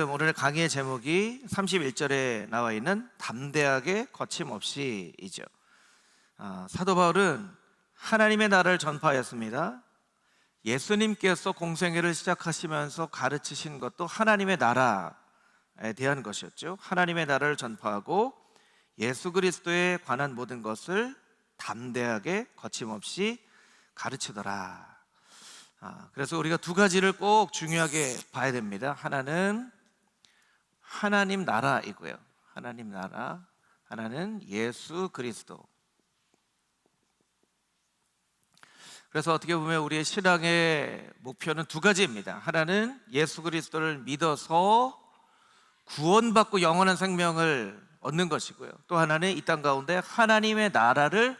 오늘 강의의 제목이 31절에 나와 있는 담대하게 거침없이이죠. 사도 바울은 하나님의 나라를 전파하였습니다. 예수님께서 공생애를 시작하시면서 가르치신 것도 하나님의 나라에 대한 것이었죠. 하나님의 나라를 전파하고 예수 그리스도에 관한 모든 것을 담대하게 거침없이 가르치더라. 그래서 우리가 두 가지를 꼭 중요하게 봐야 됩니다. 하나는 하나님 나라이고요, 하나님 나라, 하나는 예수 그리스도. 그래서 어떻게 보면 우리의 신앙의 목표는 두 가지입니다. 하나는 예수 그리스도를 믿어서 구원받고 영원한 생명을 얻는 것이고요, 또 하나는 이 땅 가운데 하나님의 나라를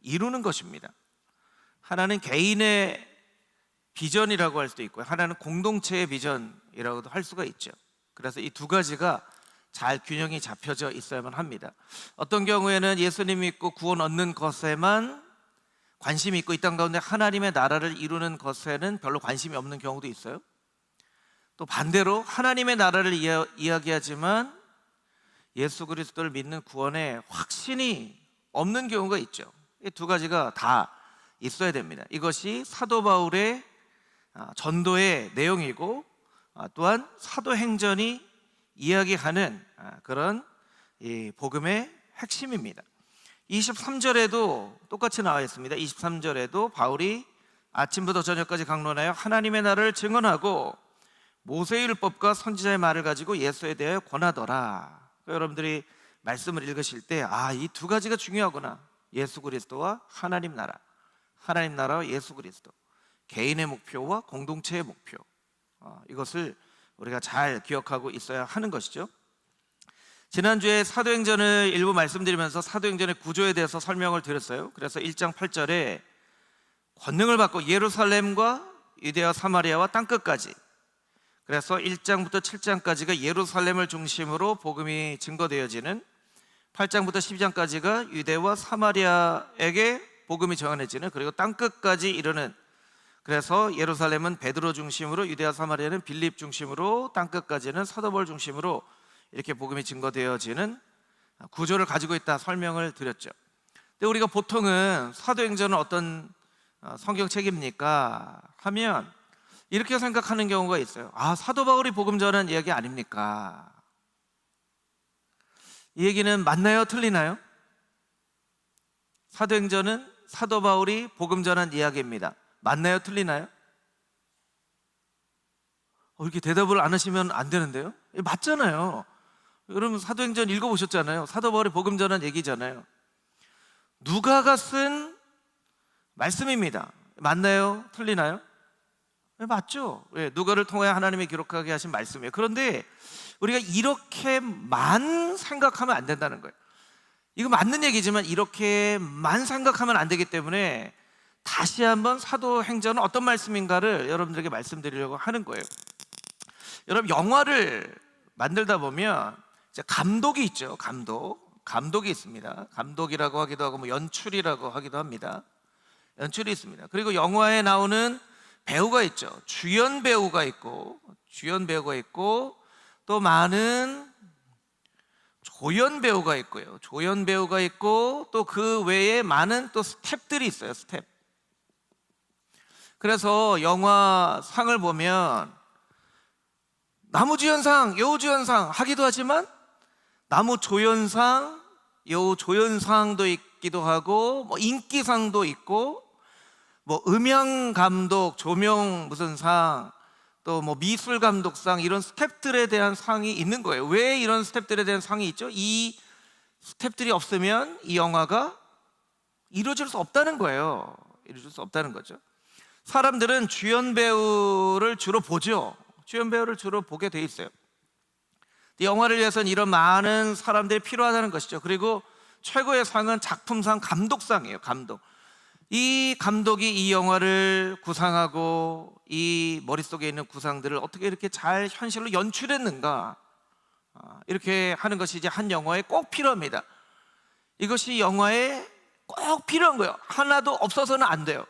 이루는 것입니다. 하나는 개인의 비전이라고 할 수도 있고요, 하나는 공동체의 비전이라고도 할 수가 있죠. 그래서 이 두 가지가 잘 균형이 잡혀져 있어야만 합니다. 어떤 경우에는 예수님 믿고 구원 얻는 것에만 관심이 있고 이 땅 가운데 하나님의 나라를 이루는 것에는 별로 관심이 없는 경우도 있어요. 또 반대로 하나님의 나라를 이야기하지만 예수 그리스도를 믿는 구원에 확신이 없는 경우가 있죠. 이 두 가지가 다 있어야 됩니다. 이것이 사도 바울의 전도의 내용이고, 또한 사도행전이 이야기하는 그런 이 복음의 핵심입니다. 23절에도 똑같이 나와 있습니다. 23절에도 바울이 아침부터 저녁까지 강론하여 하나님의 나라를 증언하고 모세의 율법과 선지자의 말을 가지고 예수에 대하여 권하더라. 여러분들이 말씀을 읽으실 때 이 두 가지가 중요하구나. 예수 그리스도와 하나님 나라, 하나님 나라와 예수 그리스도, 개인의 목표와 공동체의 목표, 이것을 우리가 잘 기억하고 있어야 하는 것이죠. 지난주에 사도행전을 일부 말씀드리면서 사도행전의 구조에 대해서 설명을 드렸어요. 그래서 1장 8절에 권능을 받고 예루살렘과 유대와 사마리아와 땅끝까지, 그래서 1장부터 7장까지가 예루살렘을 중심으로 복음이 증거되어지는, 8장부터 12장까지가 유대와 사마리아에게 복음이 전해지는, 그리고 땅끝까지 이르는, 그래서 예루살렘은 베드로 중심으로, 유대와 사마리아는 빌립 중심으로, 땅끝까지는 사도 바울 중심으로 이렇게 복음이 증거되어지는 구조를 가지고 있다 설명을 드렸죠. 근데 우리가 보통은 사도행전은 어떤 성경책입니까 하면 이렇게 생각하는 경우가 있어요. 사도 바울이 복음 전한 이야기 아닙니까? 이 얘기는 맞나요? 틀리나요? 사도행전은 사도 바울이 복음 전한 이야기입니다. 맞나요? 틀리나요? 이렇게 대답을 안 하시면 안 되는데요? 맞잖아요. 여러분 사도행전 읽어보셨잖아요. 사도 바울이 복음 전한 얘기잖아요. 누가가 쓴 말씀입니다. 맞나요? 틀리나요? 맞죠. 누가를 통해 하나님이 기록하게 하신 말씀이에요. 그런데 우리가 이렇게만 생각하면 안 된다는 거예요. 이거 맞는 얘기지만 이렇게만 생각하면 안 되기 때문에 다시 한번 사도행전은 어떤 말씀인가를 여러분들에게 말씀드리려고 하는 거예요. 여러분 영화를 만들다 보면 이제 감독이 있죠. 감독이 있습니다. 감독이라고 하기도 하고 연출이라고 하기도 합니다. 연출이 있습니다. 그리고 영화에 나오는 배우가 있죠. 주연 배우가 있고 또 많은 조연 배우가 있고요. 조연 배우가 있고 또 그 외에 많은 또 스텝들이 있어요. 스텝. 그래서 영화상을 보면 남우주연상, 여우주연상 하기도 하지만 남우조연상, 여우조연상도 있기도 하고 인기상도 있고 음향감독, 조명 무슨 상, 또 미술감독상, 이런 스텝들에 대한 상이 있는 거예요. 왜 이런 스텝들에 대한 상이 있죠? 이 스텝들이 없으면 이 영화가 이루어질 수 없다는 거예요. 이루어질 수 없다는 거죠. 사람들은 주연 배우를 주로 보죠. 주연 배우를 주로 보게 돼 있어요. 영화를 위해서는 이런 많은 사람들이 필요하다는 것이죠. 그리고 최고의 상은 작품상, 감독상이에요. 감독. 이 감독이 이 영화를 구상하고 이 머릿속에 있는 구상들을 어떻게 이렇게 잘 현실로 연출했는가, 이렇게 하는 것이 이제 한 영화에 꼭 필요합니다. 이것이 영화에 꼭 필요한 거예요. 하나도 없어서는 안 돼요.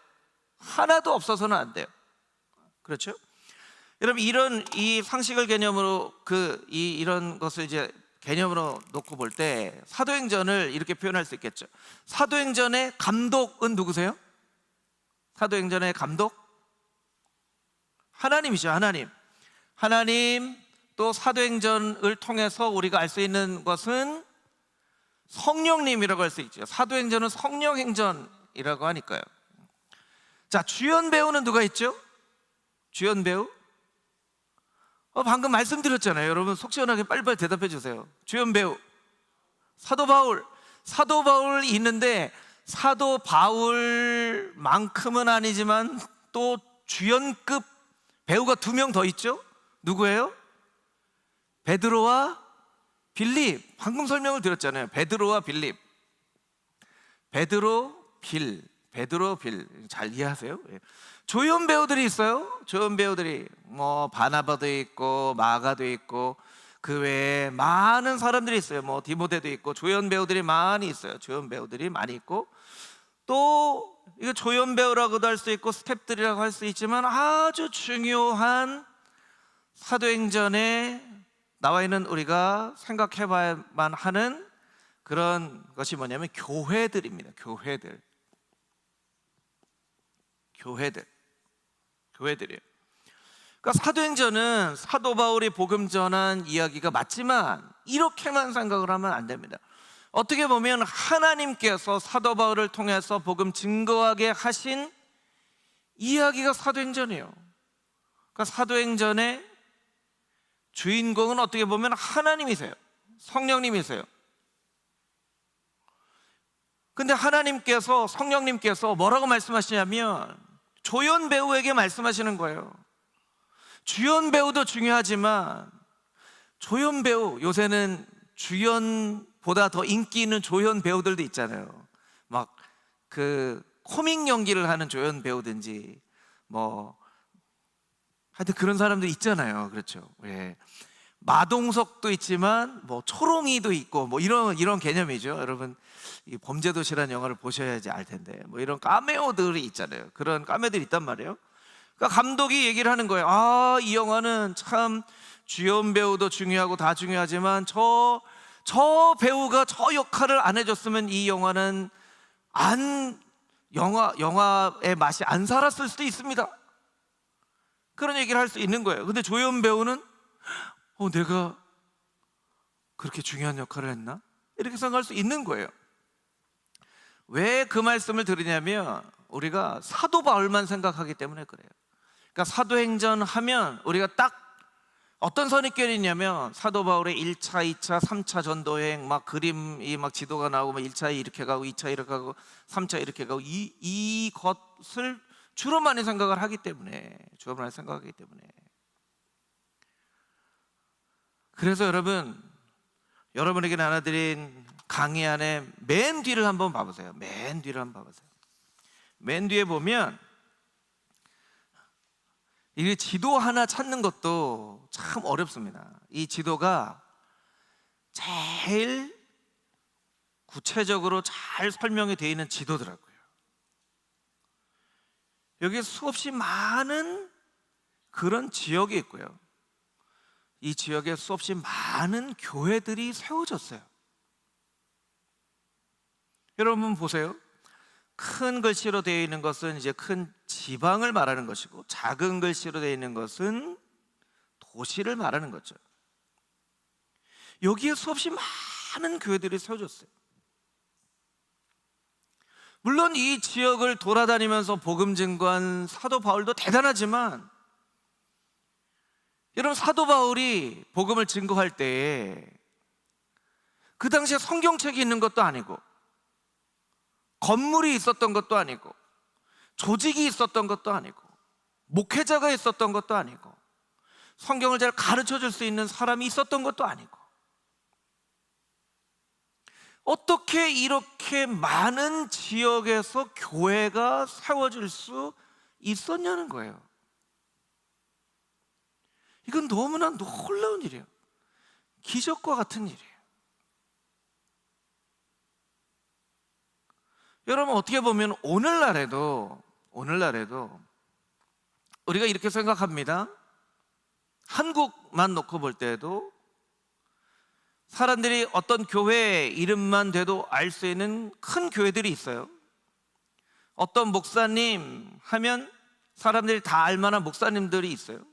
하나도 없어서는 안 돼요. 그렇죠? 여러분, 이런 이 상식을 개념으로 이런 것을 이제 개념으로 놓고 볼 때 사도행전을 이렇게 표현할 수 있겠죠. 사도행전의 감독은 누구세요? 사도행전의 감독? 하나님이죠. 하나님. 또 사도행전을 통해서 우리가 알 수 있는 것은 성령님이라고 할 수 있죠. 사도행전은 성령행전이라고 하니까요. 자, 주연 배우는 누가 있죠? 주연 배우? 방금 말씀드렸잖아요. 여러분 속 시원하게 빨리빨리 대답해 주세요. 주연 배우 사도 바울이 있는데, 사도 바울만큼은 아니지만 또 주연급 배우가 2명 더 있죠. 누구예요? 베드로와 빌립. 방금 설명을 드렸잖아요. 베드로와 빌립. 베드로 빌 잘 이해하세요? 조연 배우들이 있어요. 조연 배우들이 뭐 바나바도 있고 마가도 있고 그 외에 많은 사람들이 있어요. 뭐 디모데도 있고 조연 배우들이 많이 있어요. 조연 배우들이 많이 있고, 또 이거 조연 배우라고도 할 수 있고 스태프들이라고 할 수 있지만, 아주 중요한 사도행전에 나와 있는 우리가 생각해 봐야만 하는 그런 것이 뭐냐면 교회들입니다. 교회들이에요. 그러니까 사도행전은 사도 바울이 복음 전한 이야기가 맞지만 이렇게만 생각을 하면 안 됩니다. 어떻게 보면 하나님께서 사도 바울을 통해서 복음 증거하게 하신 이야기가 사도행전이에요. 그러니까 사도행전의 주인공은 어떻게 보면 하나님이세요. 성령님이세요. 근데 하나님께서, 성령님께서 뭐라고 말씀하시냐면 조연 배우에게 말씀하시는 거예요. 주연 배우도 중요하지만 조연 배우, 요새는 주연보다 더 인기 있는 조연 배우들도 있잖아요. 막 그 코믹 연기를 하는 조연 배우든지 뭐 하여튼 그런 사람들 있잖아요. 그렇죠. 예. 마동석도 있지만 뭐 초롱이도 있고 뭐 이런 개념이죠. 여러분 이 범죄도시라는 영화를 보셔야지 알 텐데, 뭐 이런 카메오들이 있잖아요. 그런 카메오들이 있단 말이에요. 그러니까 감독이 얘기를 하는 거예요. 이 영화는 참 주연 배우도 중요하고 다 중요하지만 저 배우가 저 역할을 안 해줬으면 이 영화는 영화의 맛이 안 살았을 수도 있습니다. 그런 얘기를 할 수 있는 거예요. 근데 조연 배우는 내가 그렇게 중요한 역할을 했나? 이렇게 생각할 수 있는 거예요. 왜 그 말씀을 드리냐면 우리가 사도 바울만 생각하기 때문에 그래요. 그러니까 사도행전 하면 우리가 딱 어떤 선입견이 있냐면 사도 바울의 1차, 2차, 3차 전도여행 막 그림이 막 지도가 나오고 1차 이렇게 가고 2차 이렇게 가고 3차 이렇게 가고 이 것을 주로 많이 생각을 하기 때문에, 그래서 여러분에게 나눠드린 강의 안에 맨 뒤를 한번 봐보세요. 맨 뒤에 보면 이 지도 하나 찾는 것도 참 어렵습니다. 이 지도가 제일 구체적으로 잘 설명이 되어 있는 지도더라고요. 여기 수없이 많은 그런 지역이 있고요. 이 지역에 수없이 많은 교회들이 세워졌어요. 여러분 보세요. 큰 글씨로 되어 있는 것은 이제 큰 지방을 말하는 것이고, 작은 글씨로 되어 있는 것은 도시를 말하는 거죠. 여기에 수없이 많은 교회들이 세워졌어요. 물론 이 지역을 돌아다니면서 복음 증거한 사도 바울도 대단하지만, 여러분 사도 바울이 복음을 증거할 때에 그 당시에 성경책이 있는 것도 아니고, 건물이 있었던 것도 아니고, 조직이 있었던 것도 아니고, 목회자가 있었던 것도 아니고, 성경을 잘 가르쳐 줄 수 있는 사람이 있었던 것도 아니고, 어떻게 이렇게 많은 지역에서 교회가 세워질 수 있었냐는 거예요. 이건 너무나 놀라운 일이에요. 기적과 같은 일이에요. 여러분 어떻게 보면 오늘날에도 우리가 이렇게 생각합니다. 한국만 놓고 볼 때도 사람들이 어떤 교회 이름만 돼도 알 수 있는 큰 교회들이 있어요. 어떤 목사님 하면 사람들이 다 알만한 목사님들이 있어요.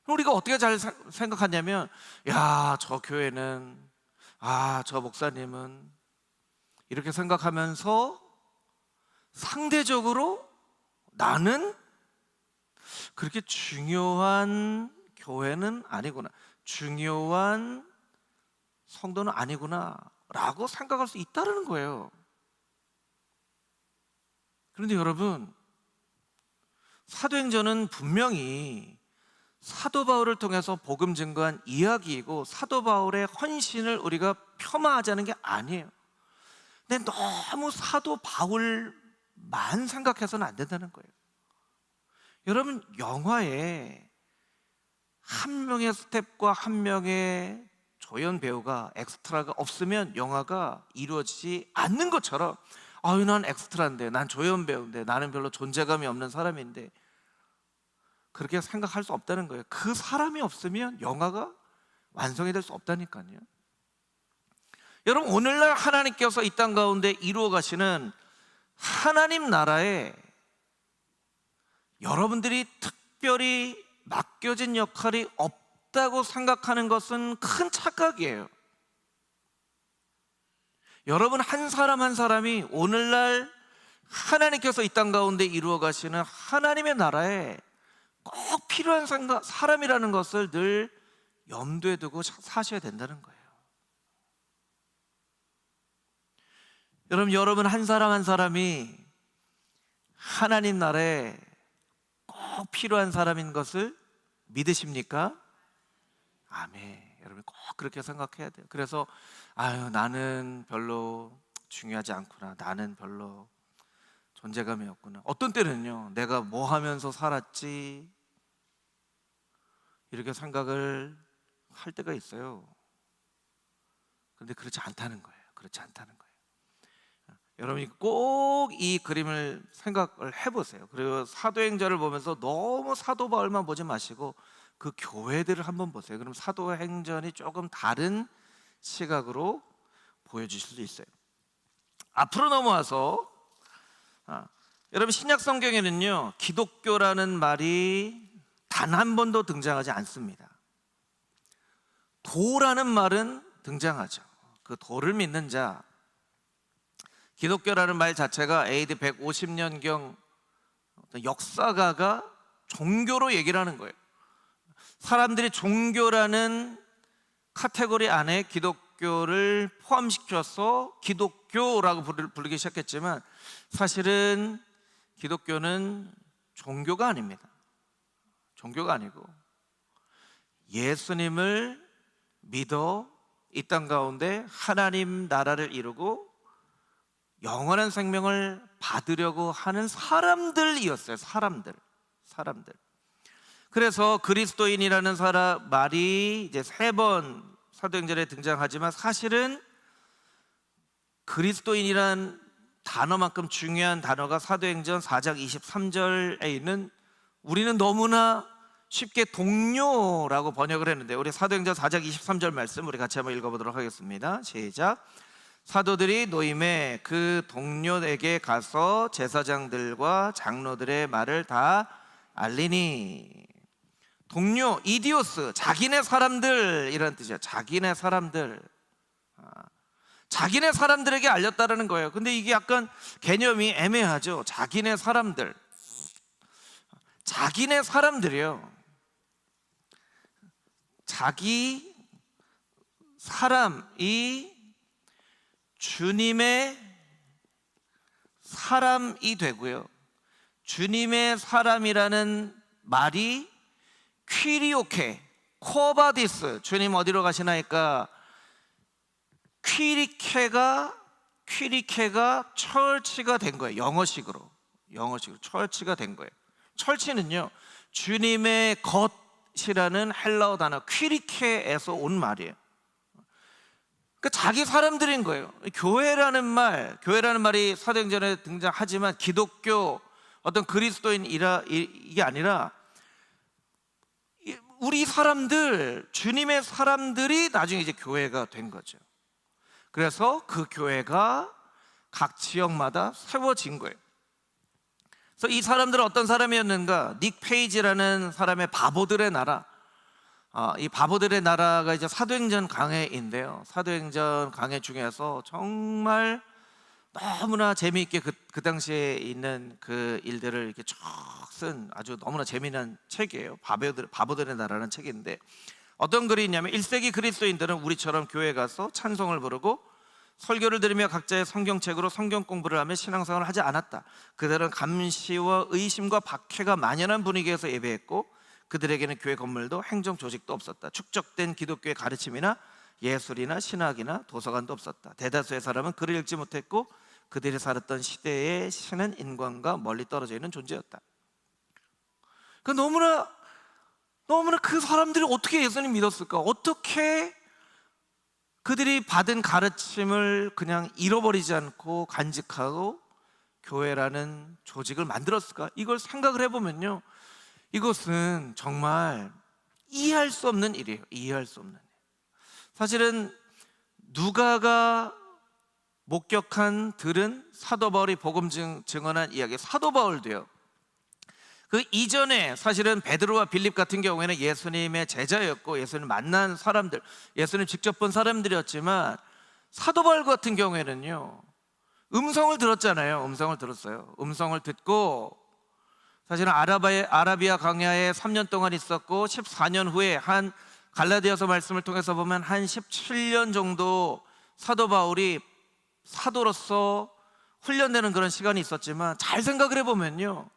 우리가 어떻게 잘 생각하냐면, 야, 저 교회는, 저 목사님은, 이렇게 생각하면서 상대적으로 나는 그렇게 중요한 교회는 아니구나, 중요한 성도는 아니구나 라고 생각할 수 있다는 거예요. 그런데 여러분, 사도행전은 분명히 사도 바울을 통해서 복음 증거한 이야기이고 사도 바울의 헌신을 우리가 폄하하자는 게 아니에요. 근데 너무 사도 바울만 생각해서는 안 된다는 거예요. 여러분, 영화에 한 명의 스텝과 한 명의 조연 배우가, 엑스트라가 없으면 영화가 이루어지지 않는 것처럼, 난 엑스트라인데, 난 조연 배우인데, 나는 별로 존재감이 없는 사람인데, 그렇게 생각할 수 없다는 거예요. 그 사람이 없으면 영화가 완성이 될 수 없다니까요. 여러분, 오늘날 하나님께서 이 땅 가운데 이루어 가시는 하나님 나라에 여러분들이 특별히 맡겨진 역할이 없다고 생각하는 것은 큰 착각이에요. 여러분 한 사람 한 사람이 오늘날 하나님께서 이 땅 가운데 이루어 가시는 하나님의 나라에 꼭 필요한 사람이라는 것을 늘 염두에 두고 사셔야 된다는 거예요. 여러분 한 사람 한 사람이 하나님 나라에 꼭 필요한 사람인 것을 믿으십니까? 아멘. 여러분 꼭 그렇게 생각해야 돼요. 그래서 나는 별로 중요하지 않구나, 나는 별로 존재감이 없구나, 어떤 때는요 내가 뭐 하면서 살았지 이렇게 생각을 할 때가 있어요. 그런데 그렇지 않다는 거예요. 그렇지 않다는 거예요. 여러분이 꼭 이 그림을 생각을 해보세요. 그리고 사도행전을 보면서 너무 사도 바울만 보지 마시고 그 교회들을 한번 보세요. 그럼 사도행전이 조금 다른 시각으로 보여주실 수 있어요. 앞으로 넘어와서 여러분, 신약 성경에는요 기독교라는 말이 단 한 번도 등장하지 않습니다. 도라는 말은 등장하죠. 그 도를 믿는 자, 기독교라는 말 자체가 AD 150년경 역사가가 종교로 얘기를 하는 거예요. 사람들이 종교라는 카테고리 안에 기독교를 포함시켜서 기독교라고 부르기 시작했지만, 사실은 기독교는 종교가 아닙니다. 종교가 아니고 예수님을 믿어 이 땅 가운데 하나님 나라를 이루고 영원한 생명을 받으려고 하는 사람들이었어요. 사람들. 그래서 그리스도인이라는 말이 이제 3번 사도행전에 등장하지만, 사실은 그리스도인이란 단어만큼 중요한 단어가 사도행전 4장 23절에 있는, 우리는 너무나 쉽게 동료라고 번역을 했는데, 우리 사도행전 4장 23절 말씀 우리 같이 한번 읽어보도록 하겠습니다. 시작. 사도들이 노임에 그 동료에게 가서 제사장들과 장로들의 말을 다 알리니. 동료, 이디오스, 자기네 사람들 이런 뜻이에요. 자기네 사람들, 자기네 사람들에게 알렸다라는 거예요. 근데 이게 약간 개념이 애매하죠. 자기네 사람들, 자기네 사람들이요, 자기 사람이 주님의 사람이 되고요, 주님의 사람이라는 말이 퀴리오케, 코바디스, 주님 어디로 가시나이까 퀴리케가 철치가 된 거예요. 영어식으로 철치가 된 거예요. 철치는요 주님의 것이라는 헬라어 단어 퀴리케에서 온 말이에요. 그러니까 자기 사람들인 거예요. 교회라는 말이 사도행전에 등장하지만 기독교, 어떤 그리스도인 이게 아니라 우리 사람들, 주님의 사람들이 나중에 이제 교회가 된 거죠. 그래서 그 교회가 각 지역마다 세워진 거예요. 그래서 이 사람들은 어떤 사람이었는가? 닉 페이지라는 사람의 바보들의 나라. 이 바보들의 나라가 이제 사도행전 강해인데요. 사도행전 강해 중에서 정말 너무나 재미있게 그 당시에 있는 그 일들을 이렇게 쭉 쓴 아주 너무나 재미난 책이에요. 바보들의 나라는 책인데, 어떤 글이 있냐면 1세기 그리스도인들은 우리처럼 교회 가서 찬송을 부르고 설교를 들으며 각자의 성경책으로 성경 공부를 하며 신앙생활을 하지 않았다. 그들은 감시와 의심과 박해가 만연한 분위기에서 예배했고 그들에게는 교회 건물도 행정 조직도 없었다. 축적된 기독교의 가르침이나 예술이나 신학이나 도서관도 없었다. 대다수의 사람은 글을 읽지 못했고 그들이 살았던 시대의 신은 인간과 멀리 떨어져 있는 존재였다. 너무나 그 사람들이 어떻게 예수님 믿었을까? 어떻게 그들이 받은 가르침을 그냥 잃어버리지 않고 간직하고 교회라는 조직을 만들었을까? 이걸 생각을 해보면요, 이것은 정말 이해할 수 없는 일이에요. 이해할 수 없는 일. 사실은 누가가 목격한 들은 사도 바울이 복음 증언한 이야기, 사도 바울도요, 그 이전에 사실은 베드로와 빌립 같은 경우에는 예수님의 제자였고 예수님 만난 사람들, 예수님 직접 본 사람들이었지만 사도 바울 같은 경우에는요, 음성을 들었잖아요. 음성을 들었어요. 음성을 듣고 사실은 아라비아 광야에 3년 동안 있었고 14년 후에 한 갈라디아서 말씀을 통해서 보면 한 17년 정도 사도 바울이 사도로서 훈련되는 그런 시간이 있었지만, 잘 생각을 해보면요,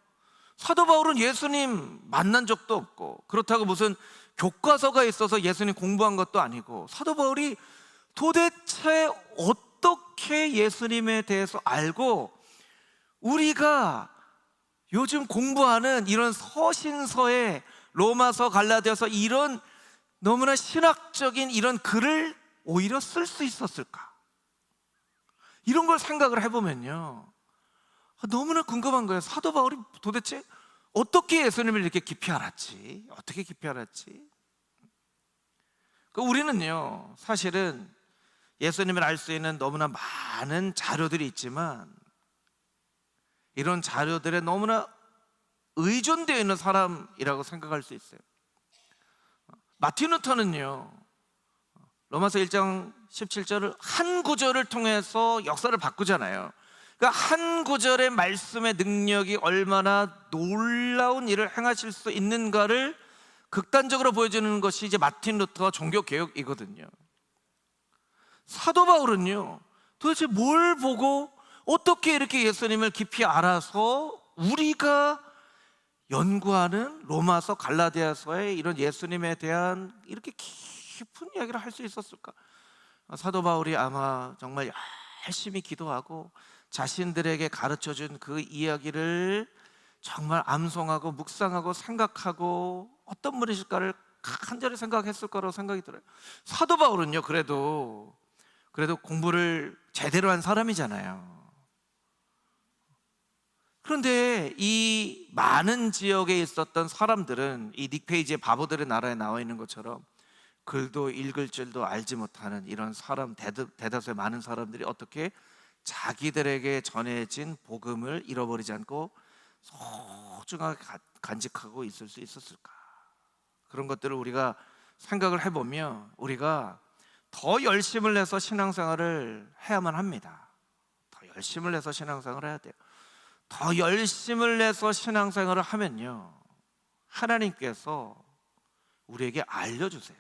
사도 바울은 예수님 만난 적도 없고 그렇다고 무슨 교과서가 있어서 예수님 공부한 것도 아니고, 사도 바울이 도대체 어떻게 예수님에 대해서 알고 우리가 요즘 공부하는 이런 서신서에 로마서, 갈라디아서 이런 너무나 신학적인 이런 글을 오히려 쓸 수 있었을까? 이런 걸 생각을 해보면요, 너무나 궁금한 거예요. 사도 바울이 도대체 어떻게 예수님을 이렇게 깊이 알았지? 어떻게 깊이 알았지? 우리는요, 사실은 예수님을 알 수 있는 너무나 많은 자료들이 있지만 이런 자료들에 너무나 의존되어 있는 사람이라고 생각할 수 있어요. 마틴 루터는요, 로마서 1장 17절을 한 구절을 통해서 역사를 바꾸잖아요. 그러니까 한 구절의 말씀의 능력이 얼마나 놀라운 일을 행하실 수 있는가를 극단적으로 보여주는 것이 이제 마틴 루터와 종교개혁이거든요. 사도 바울은요, 도대체 뭘 보고 어떻게 이렇게 예수님을 깊이 알아서 우리가 연구하는 로마서, 갈라디아서의 이런 예수님에 대한 이렇게 깊은 이야기를 할 수 있었을까? 사도 바울이 아마 정말 열심히 기도하고 자신들에게 가르쳐준 그 이야기를 정말 암송하고 묵상하고 생각하고 어떤 분이실까를 간절히 생각했을 거라고 생각이 들어요. 사도 바울은요, 그래도 공부를 제대로 한 사람이잖아요. 그런데 이 많은 지역에 있었던 사람들은 이 닉 페이지의 바보들의 나라에 나와 있는 것처럼 글도 읽을 줄도 알지 못하는 이런 사람, 대다수의 많은 사람들이 어떻게 자기들에게 전해진 복음을 잃어버리지 않고 소중하게 간직하고 있을 수 있었을까? 그런 것들을 우리가 생각을 해보면 우리가 더 열심을 내서 신앙생활을 해야만 합니다. 더 열심을 내서 신앙생활을 해야 돼요. 더 열심을 내서 신앙생활을 하면요, 하나님께서 우리에게 알려주세요.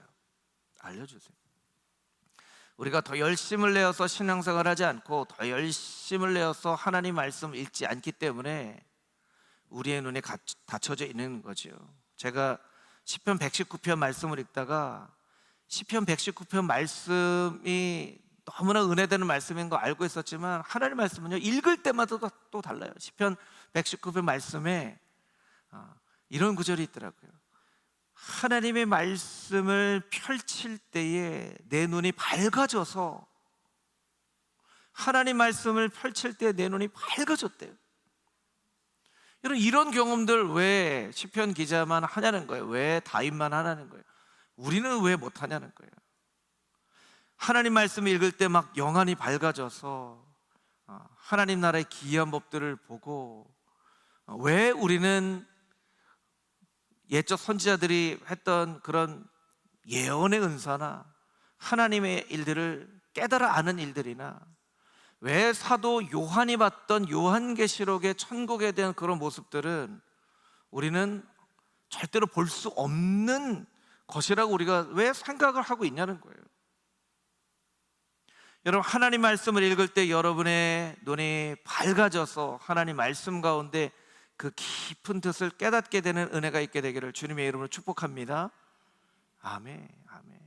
우리가 더 열심을 내어서 신앙생활을 하지 않고 더 열심을 내어서 하나님 말씀을 읽지 않기 때문에 우리의 눈이 닫혀져 있는 거죠. 제가 시편 119편 말씀을 읽다가 시편 119편 말씀이 너무나 은혜되는 말씀인 거 알고 있었지만 하나님 말씀은요, 읽을 때마다 또 달라요. 시편 119편 말씀에 이런 구절이 있더라고요. 하나님의 말씀을 펼칠 때에 내 눈이 밝아져서, 하나님 말씀을 펼칠 때 내 눈이 밝아졌대요. 여러분, 이런 경험들 왜 시편 기자만 하냐는 거예요. 왜 다윗만 하냐는 거예요. 우리는 왜 못하냐는 거예요. 하나님 말씀을 읽을 때 막 영안이 밝아져서 하나님 나라의 기이한 법들을 보고, 왜 우리는 옛적 선지자들이 했던 그런 예언의 은사나 하나님의 일들을 깨달아 아는 일들이나, 왜 사도 요한이 봤던 요한계시록의 천국에 대한 그런 모습들은 우리는 절대로 볼 수 없는 것이라고 우리가 왜 생각을 하고 있냐는 거예요. 여러분, 하나님 말씀을 읽을 때 여러분의 눈이 밝아져서 하나님 말씀 가운데 그 깊은 뜻을 깨닫게 되는 은혜가 있게 되기를 주님의 이름으로 축복합니다. 아멘. 아멘.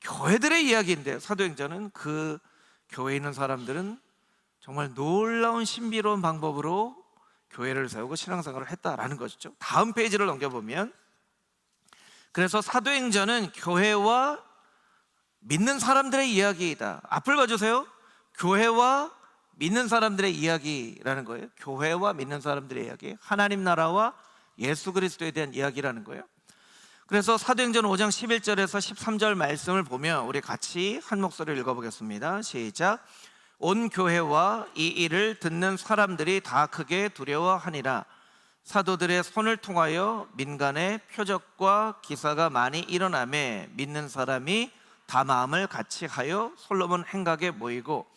교회들의 이야기인데, 사도행전은 그 교회에 있는 사람들은 정말 놀라운 신비로운 방법으로 교회를 세우고 신앙생활을 했다라는 것이죠. 다음 페이지를 넘겨보면, 그래서 사도행전은 교회와 믿는 사람들의 이야기이다. 앞을 봐주세요. 교회와 믿는 사람들의 이야기라는 거예요. 교회와 믿는 사람들의 이야기, 하나님 나라와 예수 그리스도에 대한 이야기라는 거예요. 그래서 사도행전 5장 11절에서 13절 말씀을 보면 우리 같이 한 목소리를 읽어보겠습니다. 시작. 온 교회와 이 일을 듣는 사람들이 다 크게 두려워하니라. 사도들의 손을 통하여 민간의 표적과 기사가 많이 일어나매 믿는 사람이 다 마음을 같이 하여 솔로몬 행각에 모이고,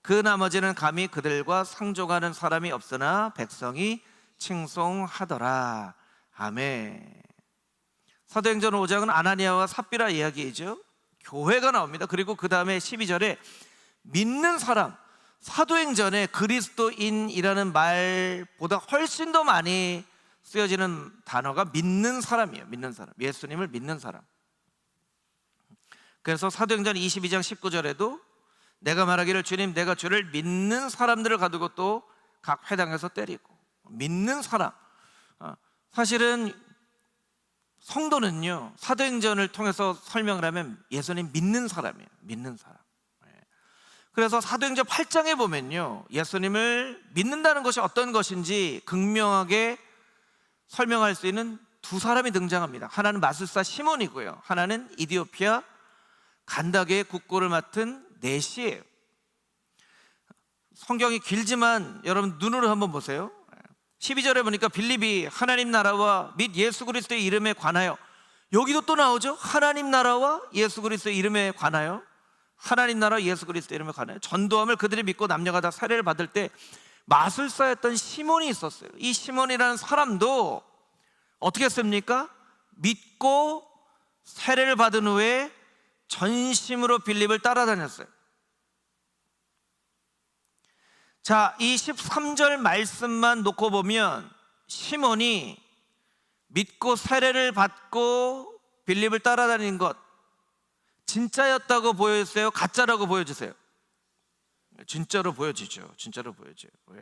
그 나머지는 감히 그들과 상종하는 사람이 없으나 백성이 칭송하더라. 아멘. 사도행전 5장은 아나니아와 삽비라 이야기이죠. 교회가 나옵니다. 그리고 그 다음에 12절에 믿는 사람, 사도행전에 그리스도인이라는 말보다 훨씬 더 많이 쓰여지는 단어가 믿는 사람이에요. 믿는 사람, 예수님을 믿는 사람. 그래서 사도행전 22장 19절에도 내가 말하기를 주님 내가 주를 믿는 사람들을 가두고 또 각 회당에서 때리고, 믿는 사람. 사실은 성도는요, 사도행전을 통해서 설명을 하면 예수님 믿는 사람이에요. 믿는 사람. 그래서 사도행전 8장에 보면요, 예수님을 믿는다는 것이 어떤 것인지 극명하게 설명할 수 있는 두 사람이 등장합니다. 하나는 마술사 시몬이고요, 하나는 이디오피아 간다게의 국고를 맡은 넷이에요. 성경이 길지만 여러분 눈으로 한번 보세요. 12절에 보니까 빌립이 하나님 나라와 및 예수 그리스도의 이름에 관하여, 여기도 또 나오죠. 하나님 나라와 예수 그리스도의 이름에 관하여, 하나님 나라 예수 그리스도의 이름에 관하여 전도함을 그들이 믿고 남녀가 다 세례를 받을 때 마술사였던 시몬이 있었어요. 이 시몬이라는 사람도 어떻게 했습니까? 믿고 세례를 받은 후에 전심으로 빌립을 따라다녔어요. 자, 이 13절 말씀만 놓고 보면 시몬이 믿고 세례를 받고 빌립을 따라다닌 것 진짜였다고 보여주세요? 가짜라고 보여주세요? 진짜로 보여지죠. 진짜로 보여져요. 왜?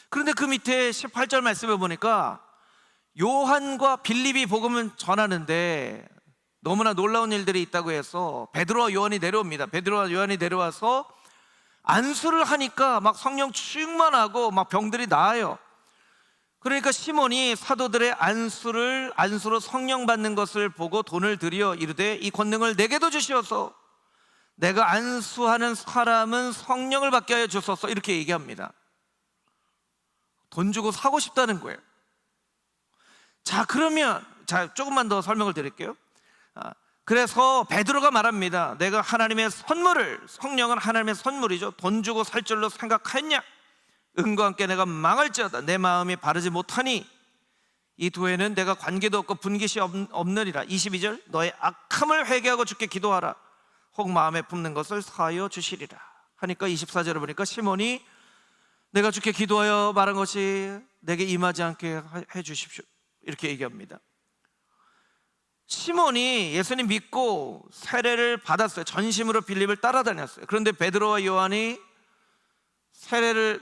그런데 그 밑에 18절 말씀을 보니까 요한과 빌립이 복음을 전하는데 너무나 놀라운 일들이 있다고 해서 베드로와 요한이 내려옵니다. 베드로와 요한이 내려와서 안수를 하니까 막 성령 충만하고 막 병들이 나아요. 그러니까 시몬이 사도들의 안수로 성령 받는 것을 보고 돈을 들여 이르되 이 권능을 내게도 주시어서 내가 안수하는 사람은 성령을 받게 하여 주소서, 이렇게 얘기합니다. 돈 주고 사고 싶다는 거예요. 자, 그러면 조금만 더 설명을 드릴게요. 그래서 베드로가 말합니다. 내가 하나님의 선물을, 성령은 하나님의 선물이죠, 돈 주고 살 줄로 생각하였냐? 은과 함께 내가 망할지어다. 내 마음이 바르지 못하니 이 두 해는 내가 관계도 없고 분깃이 없느니라. 22절 너의 악함을 회개하고 주께 기도하라. 혹 마음에 품는 것을 사하여 주시리라 하니까 24절에 보니까 시몬이 내가 주께 기도하여 말한 것이 내게 임하지 않게 해 주십시오, 이렇게 얘기합니다. 시몬이 예수님 믿고 세례를 받았어요. 전심으로 빌립을 따라다녔어요. 그런데 베드로와 요한이 세례를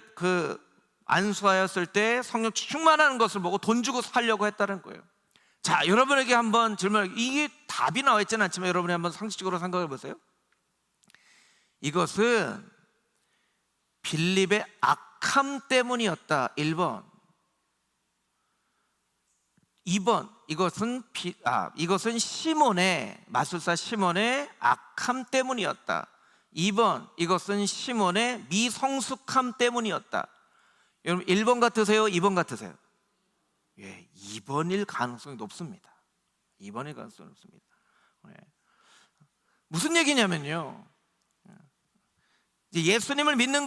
안수하였을 때 성령 충만하는 것을 보고 돈 주고 살려고 했다는 거예요. 자, 여러분에게 한번 질문을, 이게 답이 나와 있지는 않지만 여러분이 한번 상식적으로 생각해 보세요. 이것은 빌립의 악함 때문이었다. 1번. 2번, 이것은 마술사 시몬의 악함 때문이었다. 2번, 이것은 시몬의 미성숙함 때문이었다. 여러분 1번 같으세요? 2번 같으세요? 예, 2번일 가능성이 높습니다. 2번일 가능성이 높습니다. 예. 무슨 얘기냐면요, 예수님을 믿는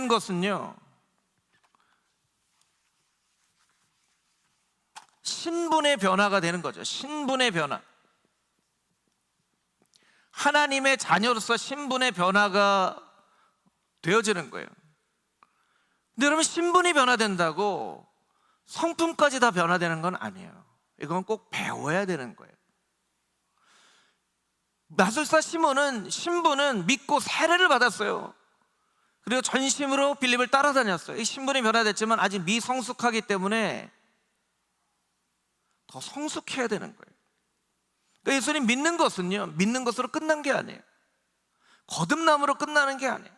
것은요, 신분의 변화가 되는 거죠. 신분의 변화. 하나님의 자녀로서 신분의 변화가 되어지는 거예요. 근데 여러분, 신분이 변화된다고 성품까지 다 변화되는 건 아니에요. 이건 꼭 배워야 되는 거예요. 마술사 시몬은 신분은 믿고 세례를 받았어요. 그리고 전심으로 빌립을 따라다녔어요. 이 신분이 변화됐지만 아직 미성숙하기 때문에 더 성숙해야 되는 거예요. 그러니까 예수님 믿는 것은요, 믿는 것으로 끝난 게 아니에요. 거듭남으로 끝나는 게 아니에요.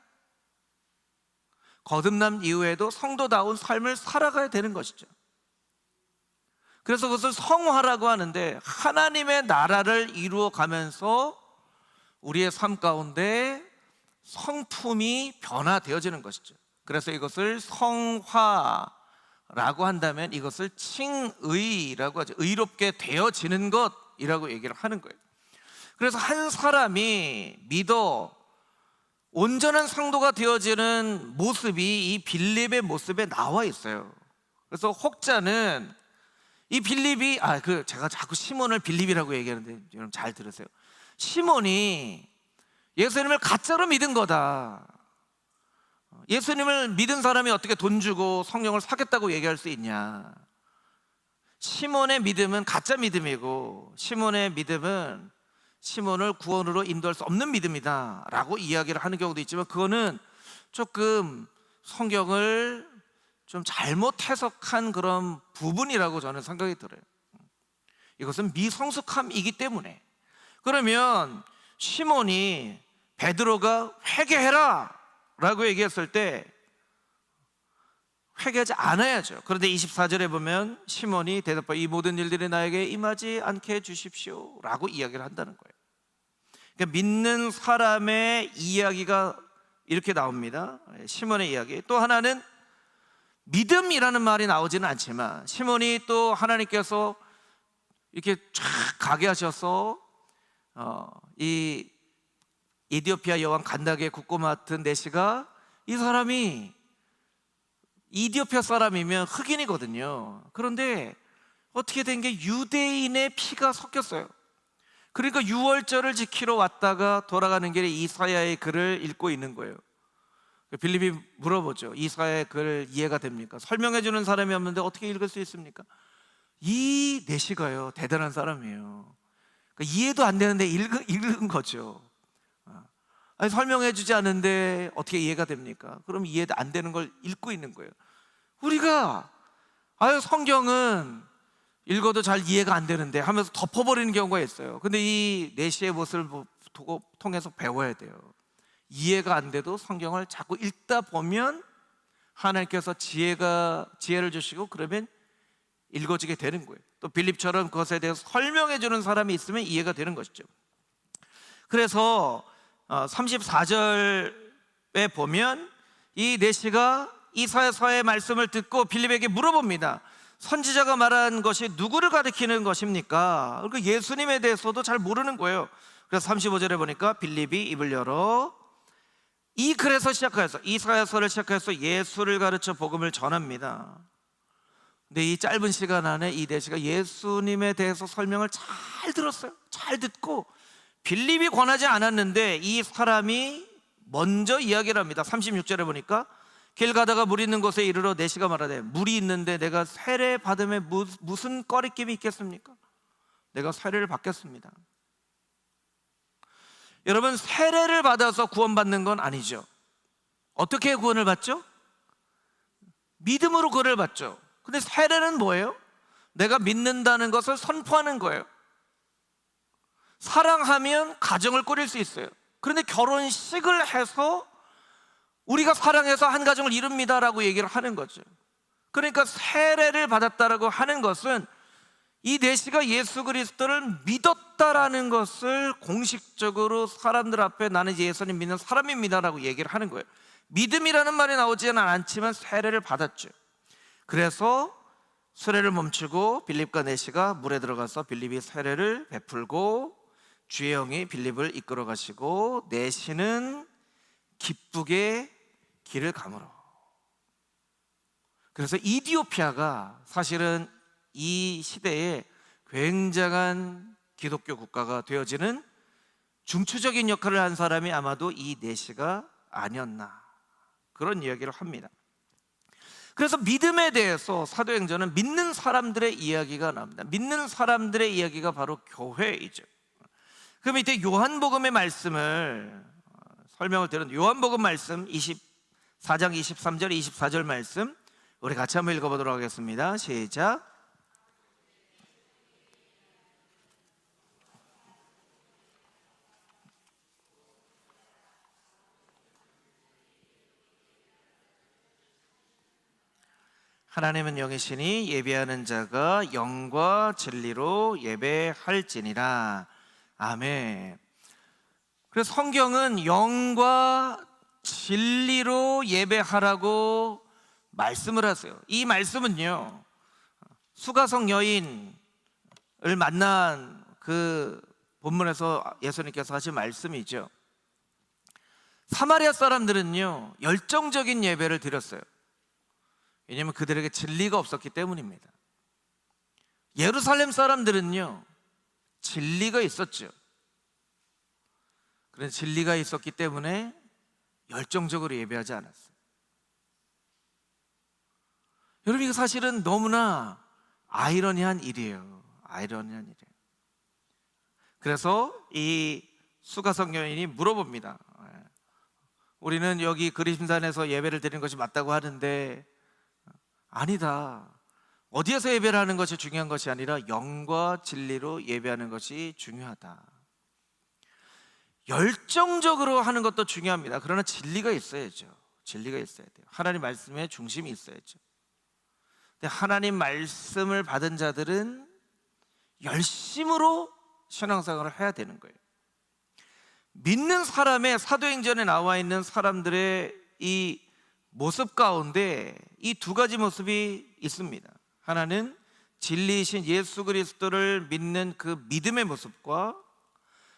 거듭남 이후에도 성도다운 삶을 살아가야 되는 것이죠. 그래서 그것을 성화라고 하는데, 하나님의 나라를 이루어가면서 우리의 삶 가운데 성품이 변화되어지는 것이죠. 그래서 이것을 성화라고 한다면 이것을 칭의라고 하죠. 의롭게 되어지는 것이라고 얘기를 하는 거예요. 그래서 한 사람이 믿어 온전한 성도가 되어지는 모습이 이 빌립의 모습에 나와 있어요. 그래서 혹자는 이 빌립이 제가 자꾸 시몬을 빌립이라고 얘기하는데 여러분 잘 들으세요. 시몬이 예수님을 가짜로 믿은 거다. 예수님을 믿은 사람이 어떻게 돈 주고 성령을 사겠다고 얘기할 수 있냐. 시몬의 믿음은 가짜 믿음이고, 시몬의 믿음은 시몬을 구원으로 인도할 수 없는 믿음이다 라고 이야기를 하는 경우도 있지만, 그거는 조금 성경을 좀 잘못 해석한 그런 부분이라고 저는 생각이 들어요. 이것은 미성숙함이기 때문에. 그러면 시몬이 베드로가 회개해라 라고 얘기했을 때 회개하지 않아야죠. 그런데 24절에 보면 시몬이 대답하여 이 모든 일들이 나에게 임하지 않게 해주십시오 라고 이야기를 한다는 거예요. 그러니까 믿는 사람의 이야기가 이렇게 나옵니다. 시몬의 이야기. 또 하나는 믿음이라는 말이 나오지는 않지만, 시몬이 또 하나님께서 이렇게 쫙 가게 하셔서 이 에티오피아 여왕 간다게 국고 맡은 내시가, 이 사람이 이디오피아 사람이면 흑인이거든요. 그런데 어떻게 된 게 유대인의 피가 섞였어요. 그러니까 유월절을 지키러 왔다가 돌아가는 길에 이사야의 글을 읽고 있는 거예요. 빌립이 물어보죠. 이사야의 글 이해가 됩니까? 설명해 주는 사람이 없는데 어떻게 읽을 수 있습니까? 이 내시가요, 대단한 사람이에요. 그러니까 이해도 안 되는데 읽은 거죠. 아니, 설명해 주지 않은데 어떻게 이해가 됩니까? 그럼 이해도 안 되는 걸 읽고 있는 거예요. 우리가 성경은 읽어도 잘 이해가 안 되는데 하면서 덮어버리는 경우가 있어요. 근데 이 내시의 모습을 통해서 배워야 돼요. 이해가 안 돼도 성경을 자꾸 읽다 보면 하나님께서 지혜를 주시고, 그러면 읽어지게 되는 거예요. 또 빌립처럼 그것에 대해서 설명해 주는 사람이 있으면 이해가 되는 것이죠. 그래서 34절에 보면 이 내시가 이사야서의 말씀을 듣고 빌립에게 물어봅니다. 선지자가 말한 것이 누구를 가리키는 것입니까? 그러니까 예수님에 대해서도 잘 모르는 거예요. 그래서 35절에 보니까 빌립이 입을 열어 이 글에서 시작해서, 이사야서를 시작해서 예수를 가르쳐 복음을 전합니다. 근데 이 짧은 시간 안에 이 내시가 예수님에 대해서 설명을 잘 들었어요. 잘 듣고, 빌립이 권하지 않았는데 이 사람이 먼저 이야기를 합니다. 36절에 보니까 길 가다가 물 있는 곳에 이르러 내시가 말하되, 물이 있는데 내가 세례 받음에 무슨 꺼리낌이 있겠습니까? 내가 세례를 받겠습니다. 여러분, 세례를 받아서 구원받는 건 아니죠. 어떻게 구원을 받죠? 믿음으로 구원을 받죠. 근데 세례는 뭐예요? 내가 믿는다는 것을 선포하는 거예요. 사랑하면 가정을 꾸릴 수 있어요. 그런데 결혼식을 해서 우리가 사랑해서 한 가정을 이룹니다라고 얘기를 하는 거죠. 그러니까 세례를 받았다라고 하는 것은 이 내시가 예수 그리스도를 믿었다라는 것을 공식적으로 사람들 앞에 나는 예수님 믿는 사람입니다라고 얘기를 하는 거예요. 믿음이라는 말이 나오지는 않지만 세례를 받았죠. 그래서 수레를 멈추고 빌립과 내시가 물에 들어가서 빌립이 세례를 베풀고 주의 영이 빌립을 이끌어 가시고 내시는 기쁘게 길을 가물어. 그래서 이디오피아가 사실은 이 시대에 굉장한 기독교 국가가 되어지는 중추적인 역할을 한 사람이 아마도 이 내시가 아니었나, 그런 이야기를 합니다. 그래서 믿음에 대해서 사도행전은 믿는 사람들의 이야기가 나옵니다. 믿는 사람들의 이야기가 바로 교회이죠. 그럼 이때 요한복음의 말씀을 설명을 드린 요한복음 말씀 24장 23절 24절 말씀 우리 같이 한번 읽어보도록 하겠습니다. 시작. 하나님은 영이시니 예배하는 자가 영과 진리로 예배할지니라. 아멘. 그래서 성경은 영과 진리로 예배하라고 말씀을 하세요. 이 말씀은요, 수가성 여인을 만난 그 본문에서 예수님께서 하신 말씀이죠. 사마리아 사람들은요 열정적인 예배를 드렸어요. 왜냐하면 그들에게 진리가 없었기 때문입니다. 예루살렘 사람들은요 진리가 있었죠. 그래서 진리가 있었기 때문에 열정적으로 예배하지 않았어요. 여러분, 이거 사실은 너무나 아이러니한 일이에요. 아이러니한 일이에요. 그래서 이 수가성 여인이 물어봅니다. 우리는 여기 그리심산에서 예배를 드리는 것이 맞다고 하는데 아니다. 어디에서 예배를 하는 것이 중요한 것이 아니라 영과 진리로 예배하는 것이 중요하다. 열정적으로 하는 것도 중요합니다. 그러나 진리가 있어야죠. 진리가 있어야 돼요. 하나님 말씀에 중심이 있어야죠. 근데 하나님 말씀을 받은 자들은 열심으로 신앙생활을 해야 되는 거예요. 믿는 사람의 사도행전에 나와 있는 사람들의 이 모습 가운데 이 두 가지 모습이 있습니다. 하나는 진리이신 예수 그리스도를 믿는 그 믿음의 모습과